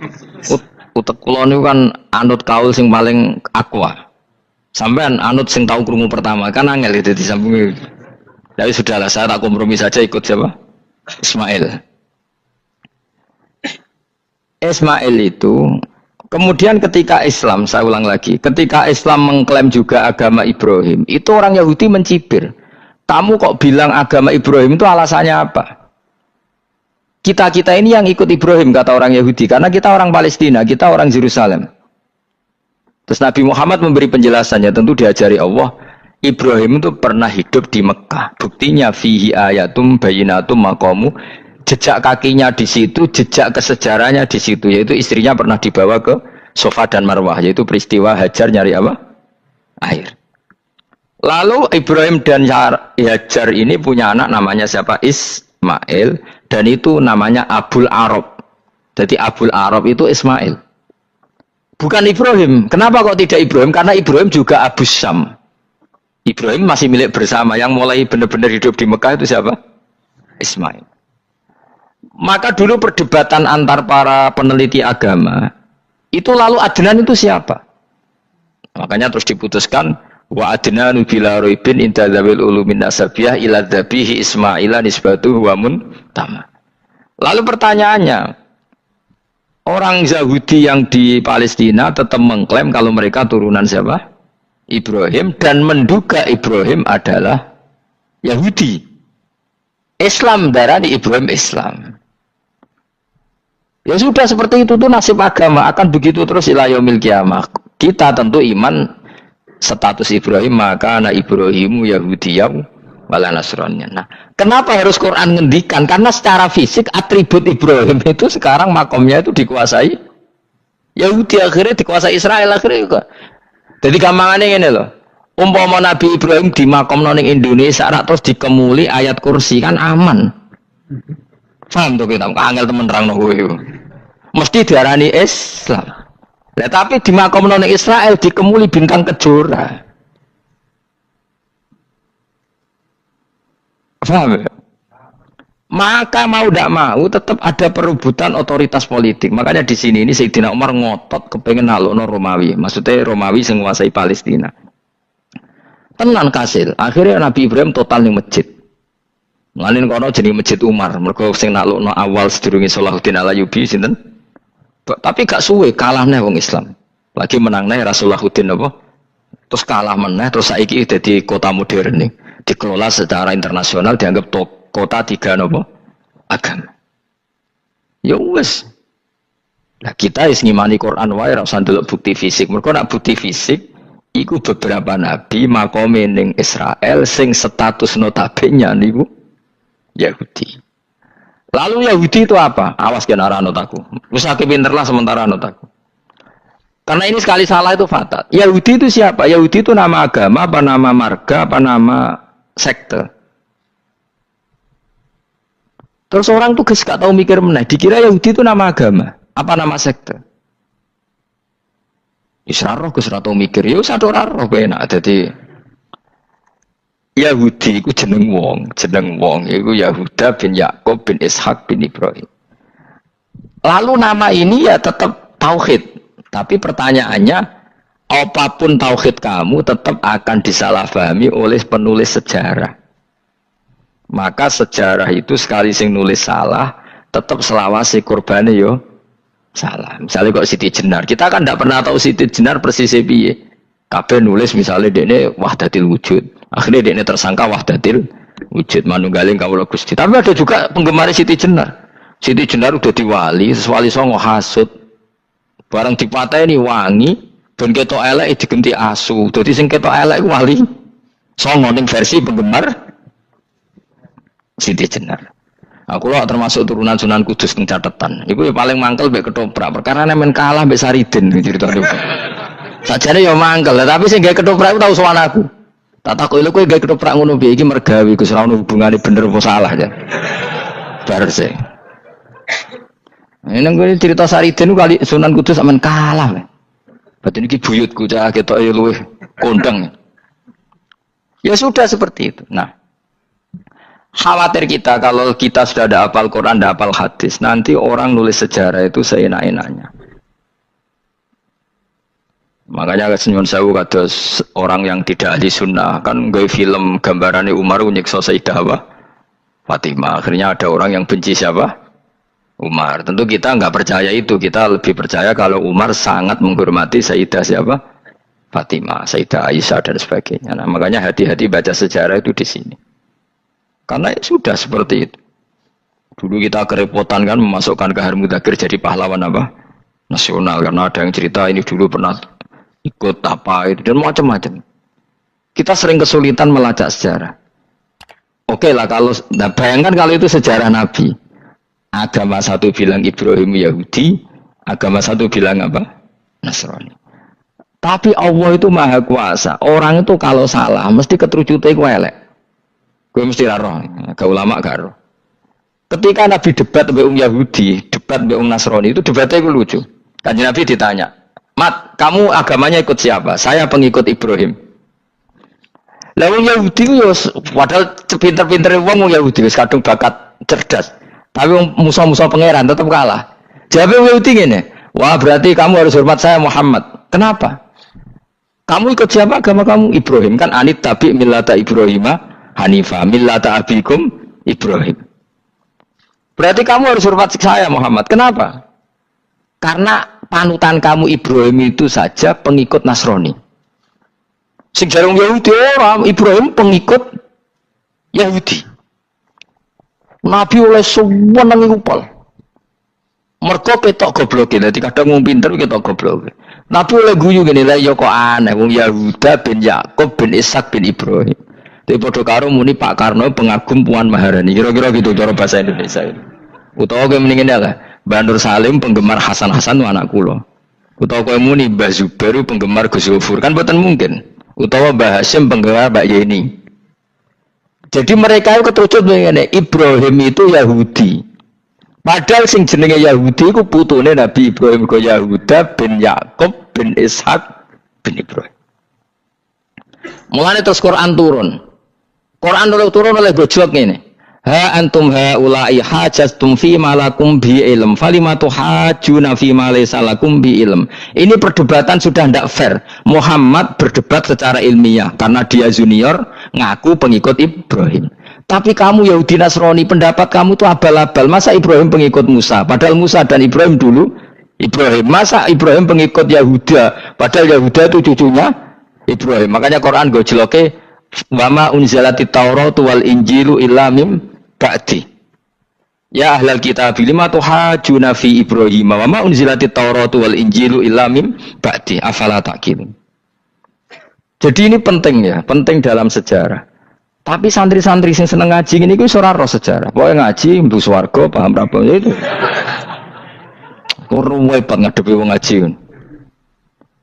Utek kula niku kan anut kaul sing paling akwa. Sampean anut sing tahu krungu pertama kan angel itu di samping. Tapi sudahlah saya tak kompromi saja ikut siapa? Ismail. Ismail itu kemudian ketika Islam, saya ulang lagi, ketika Islam mengklaim juga agama Ibrahim, itu orang Yahudi mencibir. Kamu kok bilang agama Ibrahim itu alasannya apa? Kita ini yang ikut Ibrahim kata orang Yahudi karena kita orang Palestina, kita orang Yerusalem. Terus Nabi Muhammad memberi penjelasannya, tentu diajari Allah. Ibrahim itu pernah hidup di Mekah. Buktinya fihi ayatum bayinatum maqamu. Jejak kakinya di situ, jejak kesejarahnya di situ, yaitu istrinya pernah dibawa ke Safa dan Marwah, yaitu peristiwa Hajar nyari apa? Air. Lalu Ibrahim dan Hajar ini punya anak namanya siapa? Ismail, dan itu namanya Abul Arab. Jadi Abul Arab itu Ismail. Bukan Ibrahim. Kenapa kok tidak Ibrahim? Karena Ibrahim juga Abu Syam. Ibrahim masih milik bersama. Yang mulai benar-benar hidup di Mekah itu siapa? Ismail. Maka dulu perdebatan antar para peneliti agama, itu lalu Adnan itu siapa? Makanya terus diputuskan wa adnanu bila roibin inda dzawil ulumin nasabiyah ila dzabihi Ismaila nisbatuhu wa muntama. Lalu pertanyaannya, orang Yahudi yang di Palestina tetap mengklaim kalau mereka turunan siapa? Ibrahim, dan menduga Ibrahim adalah Yahudi. Islam darani Ibrahim Islam. Ya sudah seperti itu tuh nasib agama, akan begitu terus ila yaumil qiyamah. Kita tentu iman status Ibrahim, maka anak Ibrahimu Yahudiyam wala Nasraniyah. Nah, kenapa harus Quran ngendikan? Karena secara fisik atribut Ibrahim itu sekarang makomnya itu dikuasai Yahudi, akhirnya dikuasai Israel akhirnya juga. Jadi gampangannya ini loh. Umpama Nabi Ibrahim di makom ning Indonesia terus dikemuli ayat kursi kan aman. Paham tuh kita, angel temen terang kowe. Mesti diarani Islam. Lah tapi di makom ning Israel dikemuli bintang kejora. Paham ya? Maka mau tidak mau tetap ada perebutan otoritas politik. Makanya di sini ini Sayyidina Umar ngotot kepengen nalukno Romawi. Maksudnya Romawi sing nguasai Palestina. Tenan kasil. Akhirnya Nabi Ibrahim total ning masjid. Mulane kono jenenge Masjid Umar. Mergo sing naklukno awal sedurunge Salahuddin Alayubi sinten? Tapi gak suwe kalah neh wong Islam. Lagi menang neh Rasuluddin apa? Terus kalah meneh terus saiki dadi kota modern nih. Dikelola secara internasional dianggap kota tiga nopo agama. Ya wes. Nah kita is ngimani Quran wae ora usah ndelok bukti fisik. Mergo nek bukti fisik iku beberapa nabi makome ning Israel sing status notabene niku Yahudi. Lalu Yahudi itu apa? Awas kan arah anut aku. Wis akeh pinter lah sementara anut aku. Karena ini sekali salah itu fatal. Yahudi itu siapa? Yahudi itu nama agama, apa nama marga, apa nama sekte. Terus orang tuh gak tahu mikir meneh, dikira Yahudi itu nama agama, apa nama sekte. Israroh Gus ora tau mikir, ya wis ora roh enak. Dadi Yahudi iku jeneng wong iku Yahuda bin Yakub bin Ishak bin Ibrahim. Lalu nama ini ya tetap tauhid. Tapi pertanyaannya, apapun tauhid kamu tetap akan disalahpahami oleh penulis sejarah. Maka sejarah itu sekali sing nulis salah, tetap selawase kurbane yo salah. Misalnya kok Siti Jenar, kita kan tidak pernah tahu Siti Jenar persisnya piye. Kabeh nulis misalnya dekne wahdatil wujud. Akhirnya dekne tersangka wahdatil wujud manunggaling kawula Gusti. Tapi ada juga penggemar Siti Jenar. Siti Jenar udah diwali, wali songo hasud. Barang dipateni wangi, ben ketok elek digenti asu. Dadi sing ketok elek wali songo ning versi penggemar Siti Jenar. Aku lo termasuk turunan Sunan Kudus ning catatan. Iku paling mangkel mbek ketoprak. Perkara men kalah mbek Saridin ceritane. Sajane ya mangkel, tapi sing gawe ketoprak iku tau sowan aku. Tak takoki lho kowe gawe ketoprak ngono piye iki mergawi Gus ora ono hubungane bener apa salah ya. Bar sih. Ini gue cerita Saridin kali Sunan Kudus aman kalah. Berarti ini buyutku cah ketok luwih kondang. Ya sudah seperti itu. Nah, khawatir kita kalau kita sudah ada hafal Quran, ada hafal hadis, nanti orang nulis sejarah itu seenak-enaknya. Makanya senyum sewu kados orang yang tidak ahli sunnah kan gawe film gambarannya Umar nyiksa Sayyidah Fatimah. Akhirnya ada orang yang benci siapa? Umar. Tentu kita nggak percaya itu. Kita lebih percaya kalau Umar sangat menghormati Sayyidah siapa? Fatimah, Sayyidah Aisyah dan sebagainya. Nah, makanya hati-hati baca sejarah itu di sini. Karena ya sudah seperti itu. Dulu kita kerepotan kan memasukkan Kahar Mudzakkir jadi pahlawan apa? Nasional karena ada yang cerita ini dulu pernah ikut apa itu dan macam-macam. Kita sering kesulitan melacak sejarah. Oke lah kalau bayangkan kalau itu sejarah Nabi. Agama satu bilang Ibrahim Yahudi, agama satu bilang apa? Nasrani. Tapi Allah itu maha kuasa. Orang itu kalau salah mesti keterucute ku elek. Gue mesti roh, gak ulama gak roh. Ketika Nabi debat dengan Yahudi, debat dengan Nasrani, itu debatnya itu lucu. Kanjeng Nabi ditanya, Mat, kamu agamanya ikut siapa? Saya pengikut Ibrahim. Lalu Yahudi itu padahal pinter-pinter wong Yahudi wis kadung bakat cerdas. Tapi musuh-musuh pangeran tetap kalah. Jawab Yahudi gini, wah berarti kamu harus hormat saya Muhammad. Kenapa? Kamu ikut siapa agama kamu? Ibrahim. Kan anit tabi millata Ibrahimah Hanifah millata abikum Ibrahim. Berarti kamu harus hormat saya Muhammad. Kenapa? Karena panutan kamu Ibrahim itu saja pengikut Nasrani. Sing jarang Yahudi orang Ibrahim pengikut Yahudi. Nabi oleh semua nang kupal. Mergo ketok goblok dadi kadang wong pinter ketok goblok. Nabi oleh guyu ngene lha ya kok aneh wong Yahuda bin Yakub bin Ishak bin Ibrahim. Dadi padha karo muni Pak Karno pengagum Puan Maharani. Kira-kira gitu cara bahasa Indonesia. Utawa kowe mendingin lah, Bandur Salim penggemar Hasan Hasan anak kula. Utawa kowe muni Mbah Zubair penggemar Gus Gofur kan boten mungkin. Utawa Mbah Hasyim penggemar Mbak Yeni. Jadi mereka itu ketucut begini, Ibrahim itu Yahudi. Padahal sing jenenge Yahudi itu putune Nabi Ibrahim ke Yahuda bin Yakub bin Ishak bin Ibrahim. Mulane terus Quran turun. Quran turun oleh gojlok ngene. Ha antum haula'i hajastum fi ma lakum bi ilm falimatu hajuna fi ma laysa lakum bi ilm. Ini perdebatan sudah tidak fair. Muhammad berdebat secara ilmiah karena dia junior ngaku pengikut Ibrahim. Tapi kamu Yahudi Nasrani pendapat kamu itu abal-abal. Masa Ibrahim pengikut Musa? Padahal Musa dan Ibrahim dulu Ibrahim. Masa Ibrahim pengikut Yahuda? Padahal Yahuda itu cucunya Ibrahim. Makanya Quran gojloke wama unzalatit Tauratu wal Injilu illa mim ba'di. Ya ahlal kitab lima tuhajuna fi Ibrahim wa ma unzilatit Tauratu wal Injilu illa mim ba'di afala taqilun. Jadi ini penting ya, penting dalam sejarah. Tapi santri-santri yang seneng ngaji ini ku ora roh sejarah. Pokoke ngaji mlebu swarga paham ra itu. Kurang hebat ngadepi wong ngaji.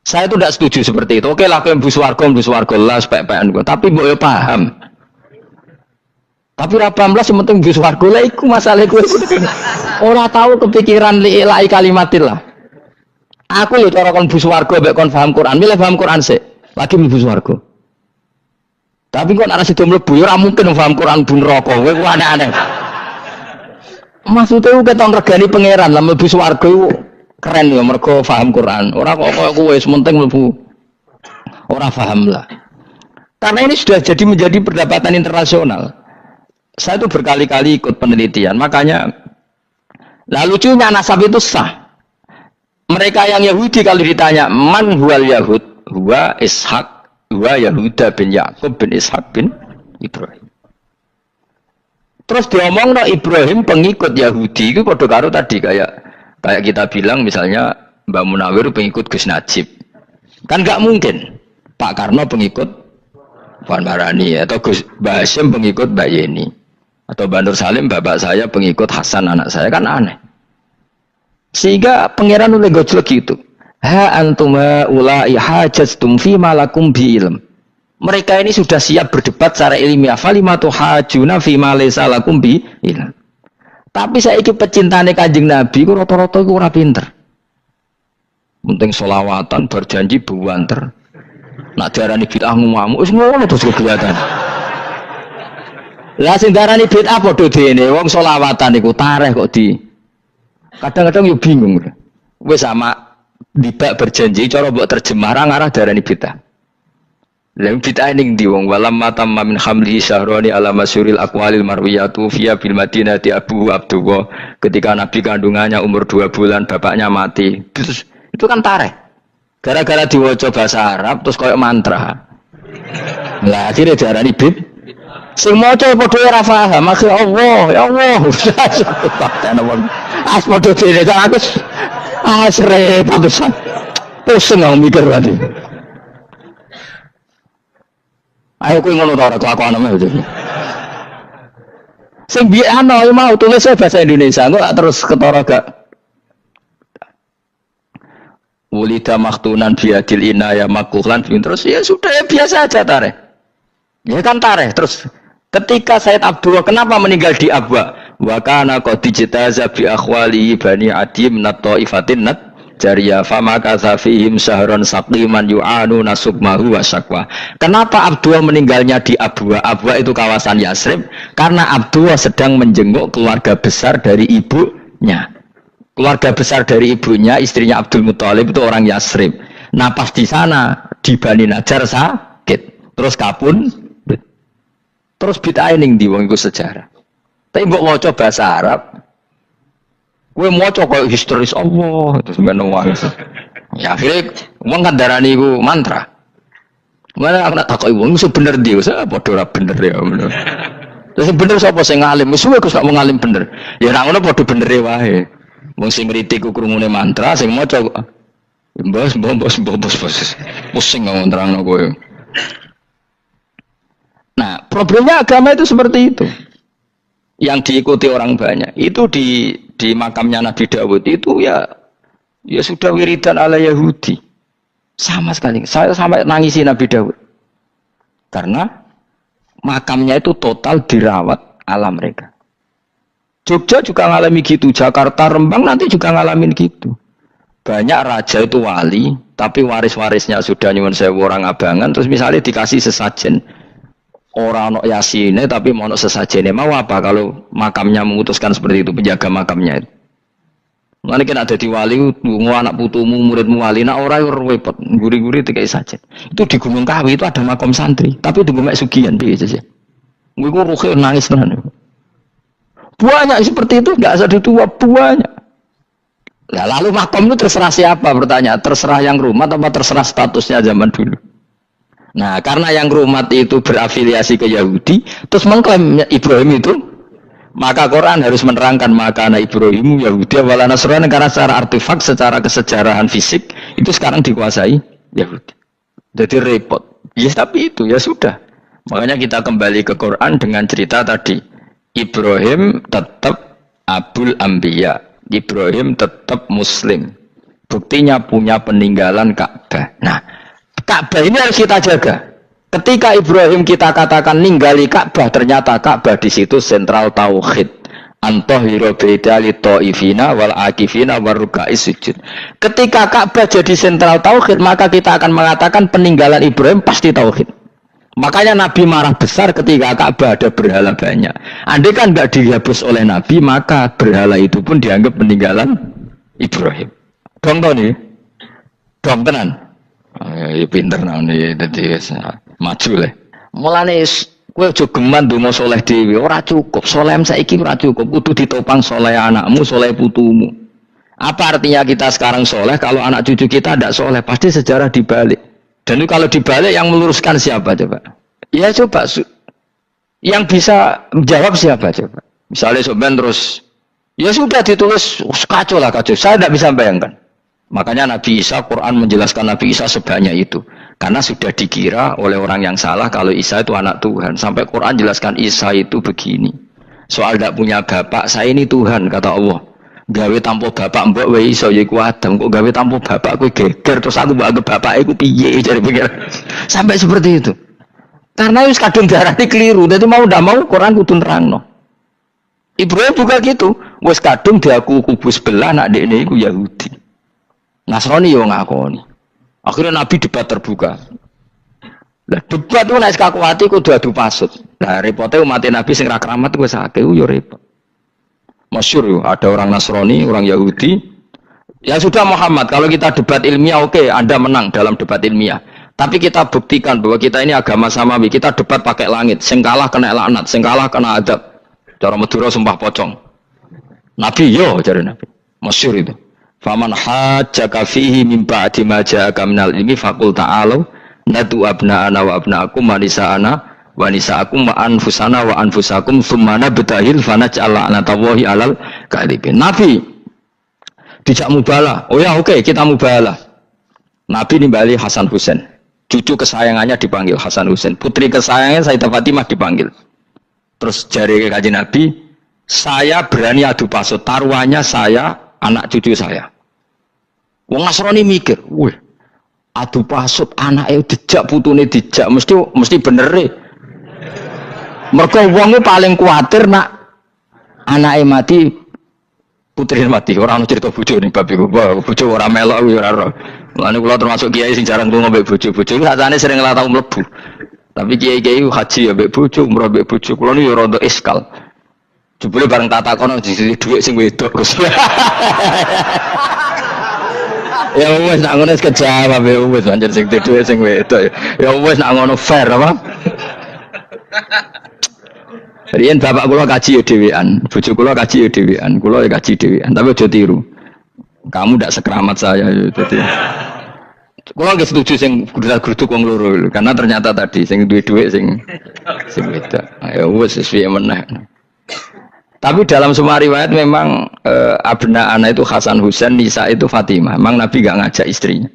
Saya itu tidak setuju seperti itu. Oke lah, mlebu swarga lah spek-pekan kok. Tapi mbok yo paham. Tapi ra paham lah sing penting mlebu swarga lah iku masalah kowe. Ora tahu kepikiran li'ilai kalimatillah. Aku yo cara kon mlebu swarga mbek kon paham Quran, milih paham Quran sik. Lagi mlebu swarga. Tapi kok ana sida mlebu yo ora mungkin paham Quran bun neraka. Kowe ku aneh-aneh. Maksudnya ku keton regani pangeran lah mlebu swarga iku keren ya mergo paham Quran. Ora kok kowe sementing mlebu ora paham lah. Karena ini sudah jadi menjadi perdebatan internasional. Saya itu berkali-kali ikut penelitian, makanya lah lucunya nasab itu sah. Mereka yang Yahudi kalau ditanya man huwal Yahud, huwa Ishak, huwa Yahuda bin Yakub bin Ishak bin Ibrahim. Terus diomong no Ibrahim pengikut Yahudi itu padha karo tadi kayak kita bilang misalnya Mbak Munawir pengikut Gus Najib. Kan nggak mungkin Pak Karno pengikut Puan Maharani atau Gus Mbah Hasyim pengikut Mbak Yeni atau Bandur Salim bapak saya pengikut Hasan anak saya, kan aneh. Sehingga pangeran oleh gojlok gitu. Ha antum haula'i hajastum fi ma lakum bi ilm. Mereka ini sudah siap berdebat secara ilmiah. Falimatu hajuna fi ma laysa lakum bi ilm. Tapi saya iki pecintane Kanjeng Nabi ku rata-rata iku ora pinter. Penting selawatan berjanji buanter. Nak diarani bid'ah ngamuk wis ngono terus kegiatan. Lah sing diarani bid'ah padha dene wong selawatan iku tareh kok di. Kadang-kadang yo bingung. Wis sama dibak berjanji cara mbok terjemah ra ngarah diarani bid'ah. Lah bid'ah ning ndi wong walam matam min hamli syahrani ala masyuril aqwalil marwiyatu fiya bil madinati Abu Abdullah, ketika Nabi kandungannya umur 2 bulan bapaknya mati. Terus itu kan tareh. Gara-gara diwaca bahasa Arab terus koyo mantra. Lah akhirnya diarani bid. Sing maca padha ora paham, akhire Allah, ya Allah. As padha dene aku asre putusan. Pusing aku mikir berarti. Ayo kowe ngono ta ora kelakuanmu iki. Sing biye ana mau tulis bahasa Indonesia, kok terus ketara gak. Wulida maktunan biadil inaya makuhlan terus ya sudah ya biasa aja tareh. Ya kan tareh terus ketika Said Abdullah kenapa meninggal di Abwa? Wa kana qad ijtaza bi akhwali bani adim nat taifatin nat jariyah fama katha fihim sahron saqiman yu'anu nasukmahu wa syakwa. Kenapa Abdullah meninggalnya di Abwa? Abwa itu kawasan Yasrib karena Abdullah sedang menjenguk keluarga besar dari ibunya. Keluarga besar dari ibunya, istrinya Abdul Muthalib itu orang Yasrib. Nah pas di sana di Bani Najjar sakit, terus kapun, terus bid'ah ning ndi wong iku sejarah. Tapi mbok maca bahasa Arab, kowe maca koyo historis Allah terus ngono wae. Ya akhirnya wong kan darani iku mantra. Mana aku nak takoki wong iso bener ndi, wis padha ora bener ya. Terus bener sapa sing ngalim? Wis kowe gak mau ngalim bener. Ya ora ngono padha benere wae. Wong sing ngritik ku krungune mantra, sing maca bos pusing ngomong terangno kowe. Nah, problemnya agama itu seperti itu. Yang diikuti orang banyak. Itu di makamnya Nabi Dawud itu ya sudah wiridan ala Yahudi. Sama sekali. Saya sampai nangisi Nabi Dawud. Karena makamnya itu total dirawat ala mereka. Jogja juga ngalami gitu, Jakarta, Rembang nanti juga ngalamin gitu. Banyak raja itu wali, tapi waris-warisnya sudah nyuwun sewu orang abangan, terus misalnya dikasih sesajen. Orang ono yasine tapi mau ono sesajene mau apa kalau makamnya memutuskan seperti itu, penjaga makamnya itu. Mulane kena dadi wali lungo anak putumu, muridmu wali, nak ora repot, guri-guri dikai sajen. Itu di Gunung Kawi itu ada makam santri, tapi itu mek sugihan piye saja. Iku ruhe nangis tenan. Banyak seperti itu enggak ada tua banyak. Nah, lalu makam itu terserah siapa bertanya, terserah yang rumah atau terserah statusnya zaman dulu. Nah, karena yang rumat itu berafiliasi ke Yahudi, terus mengklaim Ibrahim itu, maka Quran harus menerangkan maka anak Ibrahim Yahudi wala Nasrani karena secara artefak, secara kesejarahan fisik itu sekarang dikuasai Yahudi. Jadi repot. Ya tapi itu ya sudah. Makanya kita kembali ke Quran dengan cerita tadi. Ibrahim tetap Abul Anbiya. Ibrahim tetap Muslim. Buktinya punya peninggalan Ka'bah. Nah, Ka'bah ini harus kita jaga. Ketika Ibrahim kita katakan ninggali Ka'bah, ternyata Ka'bah di situ sentral tauhid. Antahira bidali ta'ifina wal akifina waruka'is sujud. Ketika Ka'bah jadi sentral tauhid, maka kita akan mengatakan peninggalan Ibrahim pasti tauhid. Makanya Nabi marah besar ketika Ka'bah ada berhala banyak. Andai kan nggak dihapus oleh Nabi, maka berhala itu pun dianggap peninggalan Ibrahim. Dong nih, dong tenan. Ya pinter nih, jadi maju lah. Mulane kowe aja geman ndonga saleh dhewe, ora cukup. Saleh saiki ora cukup, kudu ditopang saleh anakmu, saleh putumu. Apa artinya kita sekarang saleh kalau anak cucu kita tidak saleh? Pasti sejarah dibalik. Dan itu kalau dibalik yang meluruskan siapa coba? Ya coba yang bisa menjawab siapa coba? Misalnya Soben terus ya sudah ditulis kacau lah kacau. Saya tidak bisa bayangkan. Makanya Nabi Isa, Quran menjelaskan Nabi Isa sebanyak itu. Karena sudah dikira oleh orang yang salah kalau Isa itu anak Tuhan. Sampai Quran jelaskan Isa itu begini. Soal tidak punya bapak, saya ini Tuhan, kata Allah. Gawe tanpa bapak mbok wae iso ya iku Adam. Kok gawe tanpa bapak kowe geger terus aku mbok anggap bapak iku piye jare pikir. Sampai seperti itu. Karena wis kadung darane keliru. Dadi mau ndak mau Quran kudu nerangno. Ibrahim juga gitu. Wis kadung diaku kubu sebelah nak dekne iku Yahudi. Nasrani yo ngakoni. Akhirnya Nabi debat terbuka. Lah debat itu nek kakuati kudu adu pasut. Lah repote umat Nabi sing ra keramat wis akeh yo repot. Masyhur ada orang Nasrani, orang Yahudi. Ya sudah Muhammad, kalau kita debat ilmiah oke, Anda menang dalam debat ilmiah. Tapi kita buktikan bahwa kita ini agama samawi. Kita debat pakai langit, sing kalah kena laknat, sing kalah kena adab. Cara Madura sumpah pocong. Nabi yo jare Nabi. Masyhur itu. Faman hajjaka fihi min ba'di ma ja'aka minal ilmi faqul ta'alu nadu abna'ana wa abna'akum wa nisa'ana wa nisa'akum wa anfusana wa anfusakum thumma nabtahil fanaj'al la'natallahi 'alal kadhibin. Nabi dijak mubalah. Oh ya oke, kita mubalah. Nabi nimbali Hasan Husain. Cucu kesayangannya dipanggil Hasan Husain. Putri kesayangannya Sayyidah Fatimah dipanggil. Terus jari Kanjeng Nabi, saya berani adu pasut. Taruhannya saya, anak cucu saya. Wong Nasrani mikir, wih, adu pasut anaknya dijak putune dijak mesti bener. Mergo wong paling kuatir nak Anake mati, putri mati. Ora ono cerita bojo ning bab iku. Bojo ora melok ora ora. Mulane kula termasuk kiai sing jarang lunga mbek bojo-bojo. Sakjane sering ora tau mlebu. Tapi kiai-kiai haji ya mbek bojo, umrah mbek bojo. Kula niku ya rada iskal. Jebule bareng tak takono di dhuwit sing wedok Gus. Ya wis nak ngono wis kejawab ya wis anjir sing dhuwit sing wedok. Ya wis nak ngono fair apa? Riyen bapak kula kaji ya dhewean, bojo kula kaji ya dhewean, kula ya kaji dhewean, tapi aja tiru. Kamu ndak sekeramat saya jadi. Kula nggih setuju sing grudak-gruduk wong loro karena ternyata tadi sing duwe dhuwit sing wedok. Ya wis sesuai meneh. Tapi dalam semua riwayat memang abna ana itu Hasan Husain, Nisa itu Fatimah. Memang Nabi nggak ngajak istrinya.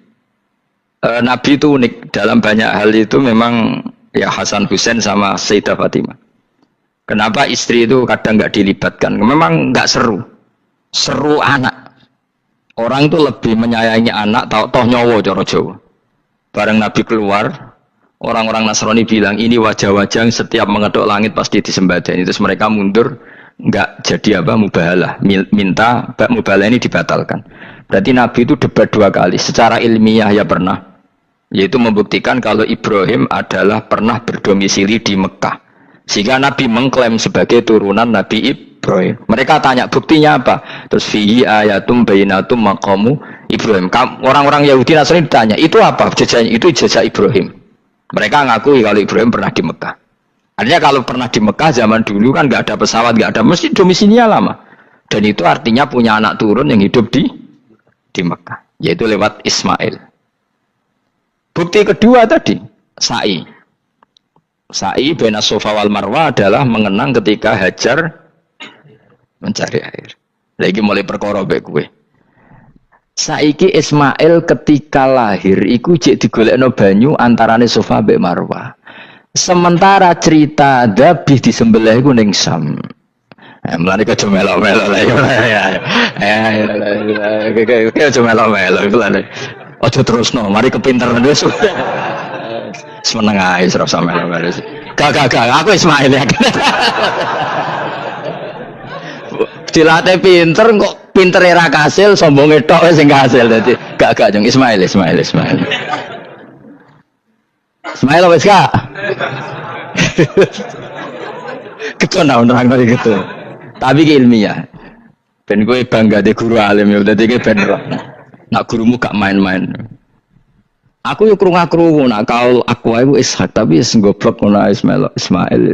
Nabi itu unik dalam banyak hal itu memang ya Hasan Husain sama Sayyidah Fatimah. Kenapa istri itu kadang nggak dilibatkan? Memang nggak seru, seru anak. Orang itu lebih menyayangi anak, toh nyowo cara Jawa. Bareng Nabi keluar, orang-orang Nasrani bilang ini wajah-wajah yang setiap mengetuk langit pasti disembadani. Terus mereka mundur. Enggak jadi apa mubahalah, minta mubahalah ini dibatalkan. Berarti Nabi itu debat 2 kali secara ilmiah ya pernah, yaitu membuktikan kalau Ibrahim adalah pernah berdomisili di Mekah sehingga Nabi mengklaim sebagai turunan Nabi Ibrahim. Mereka tanya buktinya apa, terus fihi ayatum bainatum maqamu Ibrahim. Orang-orang Yahudi Nasrani ditanya itu apa jejaknya, itu jejak Ibrahim. Mereka ngakui kalau Ibrahim pernah di Mekah. Artinya kalau pernah di Mekah zaman dulu kan nggak ada pesawat, nggak ada, mesti domisilinya lama. Dan itu artinya punya anak turun yang hidup di Mekah, yaitu lewat Ismail. Bukti kedua tadi, sa'i. Sa'i baina Safa wal Marwah adalah mengenang ketika Hajar mencari air. Lagi mulai perkara mbek kowe. Saiki Ismail ketika lahir iku jek digolekno banyu antarane Safa mbek Marwah. Sementara cerita Dabih disembelih iku ning Sam. Mulane kok melo-melo lah ya. Kok melo-melo iku lho. Aja terusno, mari kepinteran wis. Semeneng ae ora usah melo-melo. Gak, aku Ismail ya. Dilatih pinter kok pintere ra kasil, sombonge tok wis sing kasil dadi. Gak jeng Ismail. Ismail wis gak? Ketona nerang kali gitu. Tapi ilmiah. Ben kowe bangga de guru alim ya dadi ke ben roh. Nak gurumu gak main-main. Aku yo krungu-krungu nak kaul aku iku Ishak tapi wis goblok ngono Ismail.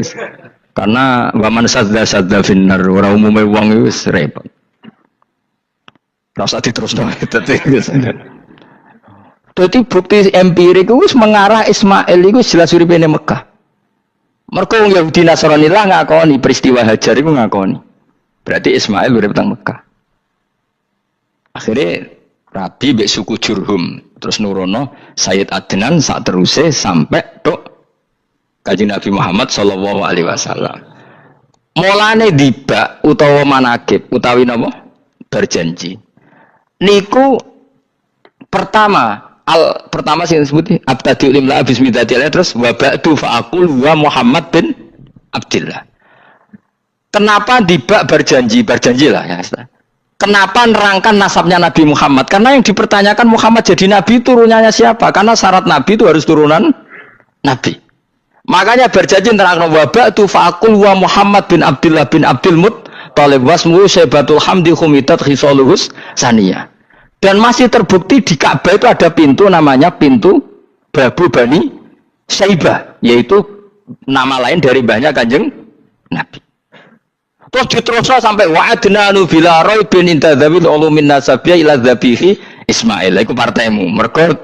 Karena waman sadda finnar ora umume wong wis repot. Ora usah diterusno dadi. Jadi bukti empirik itu mengarah Ismail itu jelas uripe ning Mekah. Mergo wong Yahudi Nasrani lah ngakoni peristiwa Hajar itu ngakoni. Berarti Ismail urip teng Mekah. Akhirnya Rabi mbek suku Jurhum terus nurono Sayyid Adnan sak teruse sampai tok Kanjeng Nabi Muhammad sallallahu alaihi wasallam. Mulane dibak utawa manakib utawi napa? Berjanji. Niku pertama sing disebut abtadi limla bismillah terus wa ba'du fa aqul wa Muhammad bin Abdullah. Kenapa dibak berjanji lah ya. Kenapa nerangkan nasabnya Nabi Muhammad? Karena yang dipertanyakan Muhammad jadi nabi turunannya siapa? Karena syarat nabi itu harus turunan nabi. Makanya berjanji nerangkan wa ba'du fa aqul wa Muhammad bin Abdullah bin Abdul Muttalib wasmu Syaibatul Hamdi khumitat khisaluhus saniyah. Dan masih terbukti di Ka'bah itu ada pintu namanya pintu Babu Bani Syaibah, yaitu nama lain dari banyak Kanjeng Nabi. Terus diterusno sampai wa'adnanu bila raibin intadzawil ulumin nasabiyya ila dzabihi Ismail. Iku partaimu. Mergo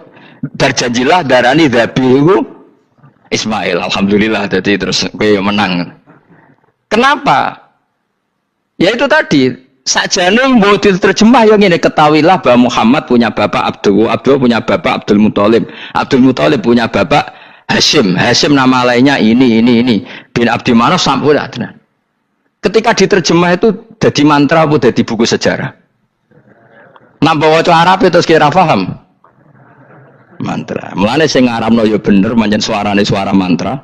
berjanjilah darani dzabihu Ismail. Alhamdulillah jadi terus kowe menang. Kenapa? Ya itu tadi sakjane mbok diterjemah yang ini ketahuilah bahwa Muhammad punya bapak Abdul punya bapak Abdul Muthalib punya bapak Hashim nama lainnya ini bin Abdi Manaf sampai Adnan. Ketika diterjemah itu jadi mantra atau jadi buku sejarah. Nambah waca Arab itu kira paham mantra. Mulane sing ngaramno ya bener pancen suarane suara mantra.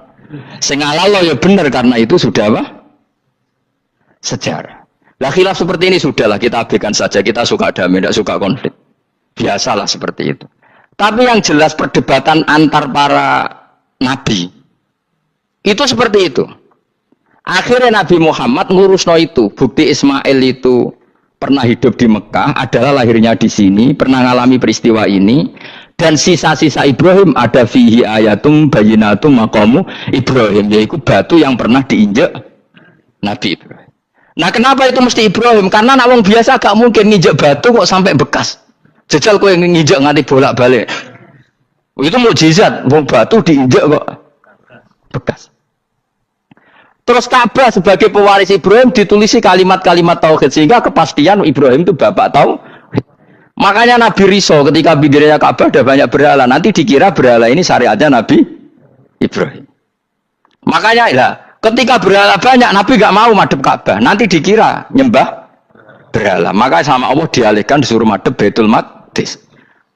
Sing ngalalo ya bener karena itu sudah apa? Sejarah. Lah khilaf seperti ini sudahlah kita abaikan saja. Kita suka damai, tidak suka konflik. Biasalah seperti itu. Tapi yang jelas perdebatan antar para nabi itu seperti itu. Akhirnya Nabi Muhammad ngurusno itu. Bukti Ismail itu pernah hidup di Mekah, adalah lahirnya di sini, pernah mengalami peristiwa ini. Dan sisa-sisa Ibrahim ada fihi ayatum bayinatum maqamu Ibrahim, yaitu batu yang pernah diinjak Nabi Ibrahim. Nah kenapa itu mesti Ibrahim? Karena nak wong biasa gak mungkin nginjak batu kok sampai bekas. Jajal kok yang nginjak nganti bolak-balik. Itu mukjizat, wong batu diinjak kok bekas. Terus Ka'bah sebagai pewaris Ibrahim ditulisi kalimat-kalimat tauhid sehingga kepastian Ibrahim itu bapak tauhid. Makanya Nabi Riso ketika bidirinya Ka'bah ada banyak berhala, nanti dikira berhala ini syariatnya Nabi Ibrahim. Makanya ya, ketika berhala banyak Nabi gak mau madhep Ka'bah, nanti dikira nyembah berhala. Maka sama Allah dialihkan disuruh madhep Baitul Maqdis.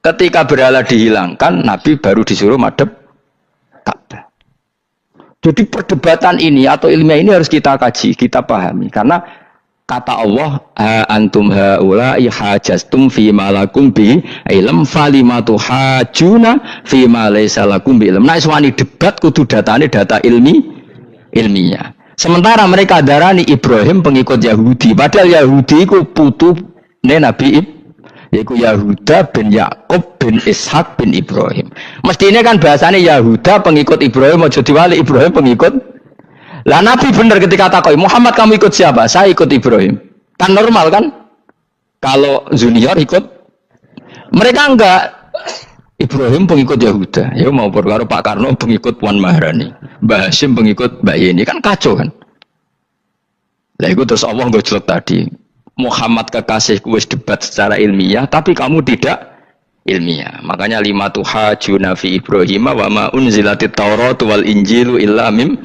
Ketika berhala dihilangkan, Nabi baru disuruh madhep Ka'bah. Jadi perdebatan ini atau ilmiah ini harus kita kaji, kita pahami. Karena kata Allah, antum haula'i hajastum fi ma lakum bi ilm falimatu hajuna fi ma laysa lakum bi ilm. Nah, iswani debat kudu datane data ilmiah. Sementara mereka darani Ibrahim pengikut Yahudi, padahal Yahudi iku putune Nabi Ibrahim, yaitu Yahuda bin Yakub bin Ishak bin Ibrahim. Mestinya kan bahasanya Yahuda pengikut Ibrahim, aja diwali Ibrahim pengikut. Lah Nabi benar ketika takoi, Muhammad kamu ikut siapa? Saya ikut Ibrahim. Kan normal kan? Kalau junior ikut, mereka enggak. Ibrahim pengikut Yahuda. Ya mau perkara Pak Karno pengikut Puan Maharani, Mbah Hasyim pengikut Mbak Yeni, kan kacau kan? Lah itu terus Allah ngejlok tadi. Muhammad kekasihku wis debat secara ilmiah, tapi kamu tidak ilmiah. Makanya lima tuhajuna fi Ibrahim wa ma unzilatit Taurat wal Injilu illa mim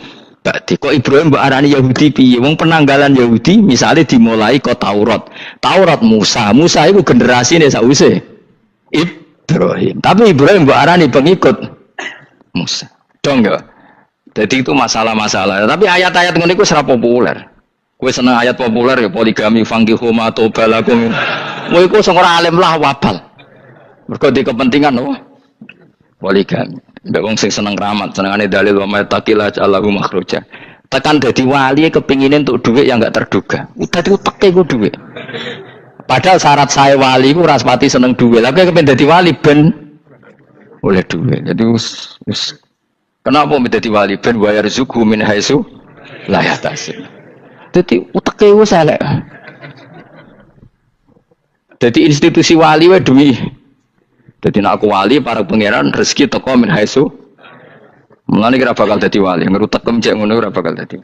ba'di. Kok Ibrahim mbok arani Yahudi piye? Wong penanggalan Yahudi misalnya dimulai kok Taurat. Taurat Musa. Musa itu generasine sakwise Ibrahim. Tapi Ibrahim mbok arani pengikut Musa. Dong ya. Jadi itu masalah-masalah. Tapi ayat-ayat ngene iku ora populer. Kowe seneng ayat populer ya poligami fankihu ma tobalakum. Kowe iku sing ora alim lah wabal. Mergo di kepentingan apa? Poligami. Mbek wong sing seneng keramat, senengane dalil wa mattaqila Allahu makhruja. Tekan dadi wali kepingine untuk duit yang enggak terduga. Udah diuteke ku duit. Padahal syarat saya wali ku ora pati seneng duit. Lah kowe kepen dadi wali ben oleh duit. Jadi kenapa menjadi wali ben wa yarzuqhu min haitsu la yahtasib. Jadi uteke wis elek. Jadi institusi wali wae duwi. Jadi nek aku wali para pangeran rezeki teko min haitsu. Mulane kira bakal dadi wali, ngerutek cek ngono ora bakal dadi.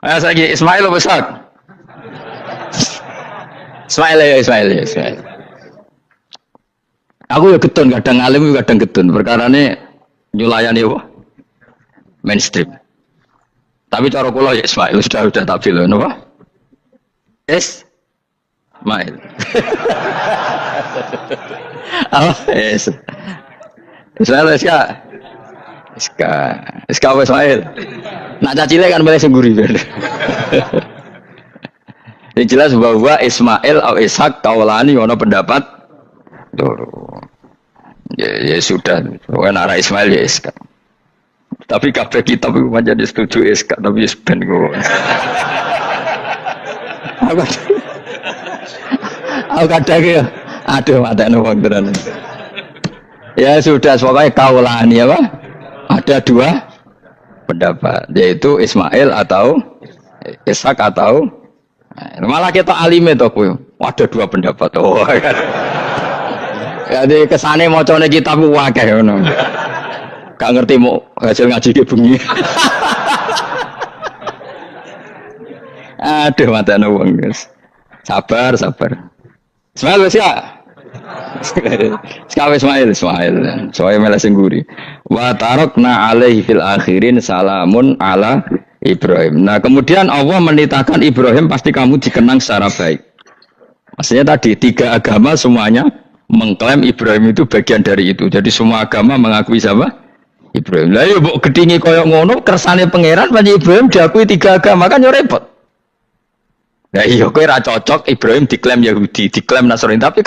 Ayo saiki Ismail besar. Ismail. Aku ya getun kadang alim kadang getun. Perkarane nyulayani apa? Mainstream. Tapi cara kula ya Ismail sudah tak bilang napa? Ismail. Ismail Ismail. Nak cacile kan milih sing guri. Yang jelas bahwa Ismail atau Ishak kaulani ono pendapat loro. Ya sudah, pokoknya arah Ismail ya Ishak. Tapi kabeh kitab itu menjadi setuju Ishak, tapi ben kok. Aku kadang ya, aduh matane wong tenan. Ya sudah, pokoknya kaulani apa? Ada dua pendapat, yaitu Ismail atau Ishak atau malah kita alime to kowe. Ada dua pendapat. Oh kan. Jadi kesane macane kitab ku akeh ngono. Gak ngerti mau hasil ngaji ke bengi. Aduh matane wong guys. Sabar. Ismail wis ya. Sekawe Ismail. Soale malah sing guri. Wa tarakna alaihi fil akhirin salamun ala Ibrahim. Nah, kemudian Allah menitahkan Ibrahim pasti kamu dikenang secara baik. Maksudnya tadi tiga agama semuanya mengklaim Ibrahim itu bagian dari itu. Jadi semua agama mengakui siapa? Ibrahim. Lah yo mbok gedhingi koyo ngono kersane pangeran panjenengan Ibrahim diakui tiga agama kan yo repot. Nah iya kowe ra cocok Ibrahim diklaim Yahudi, diklaim Nasrani tapi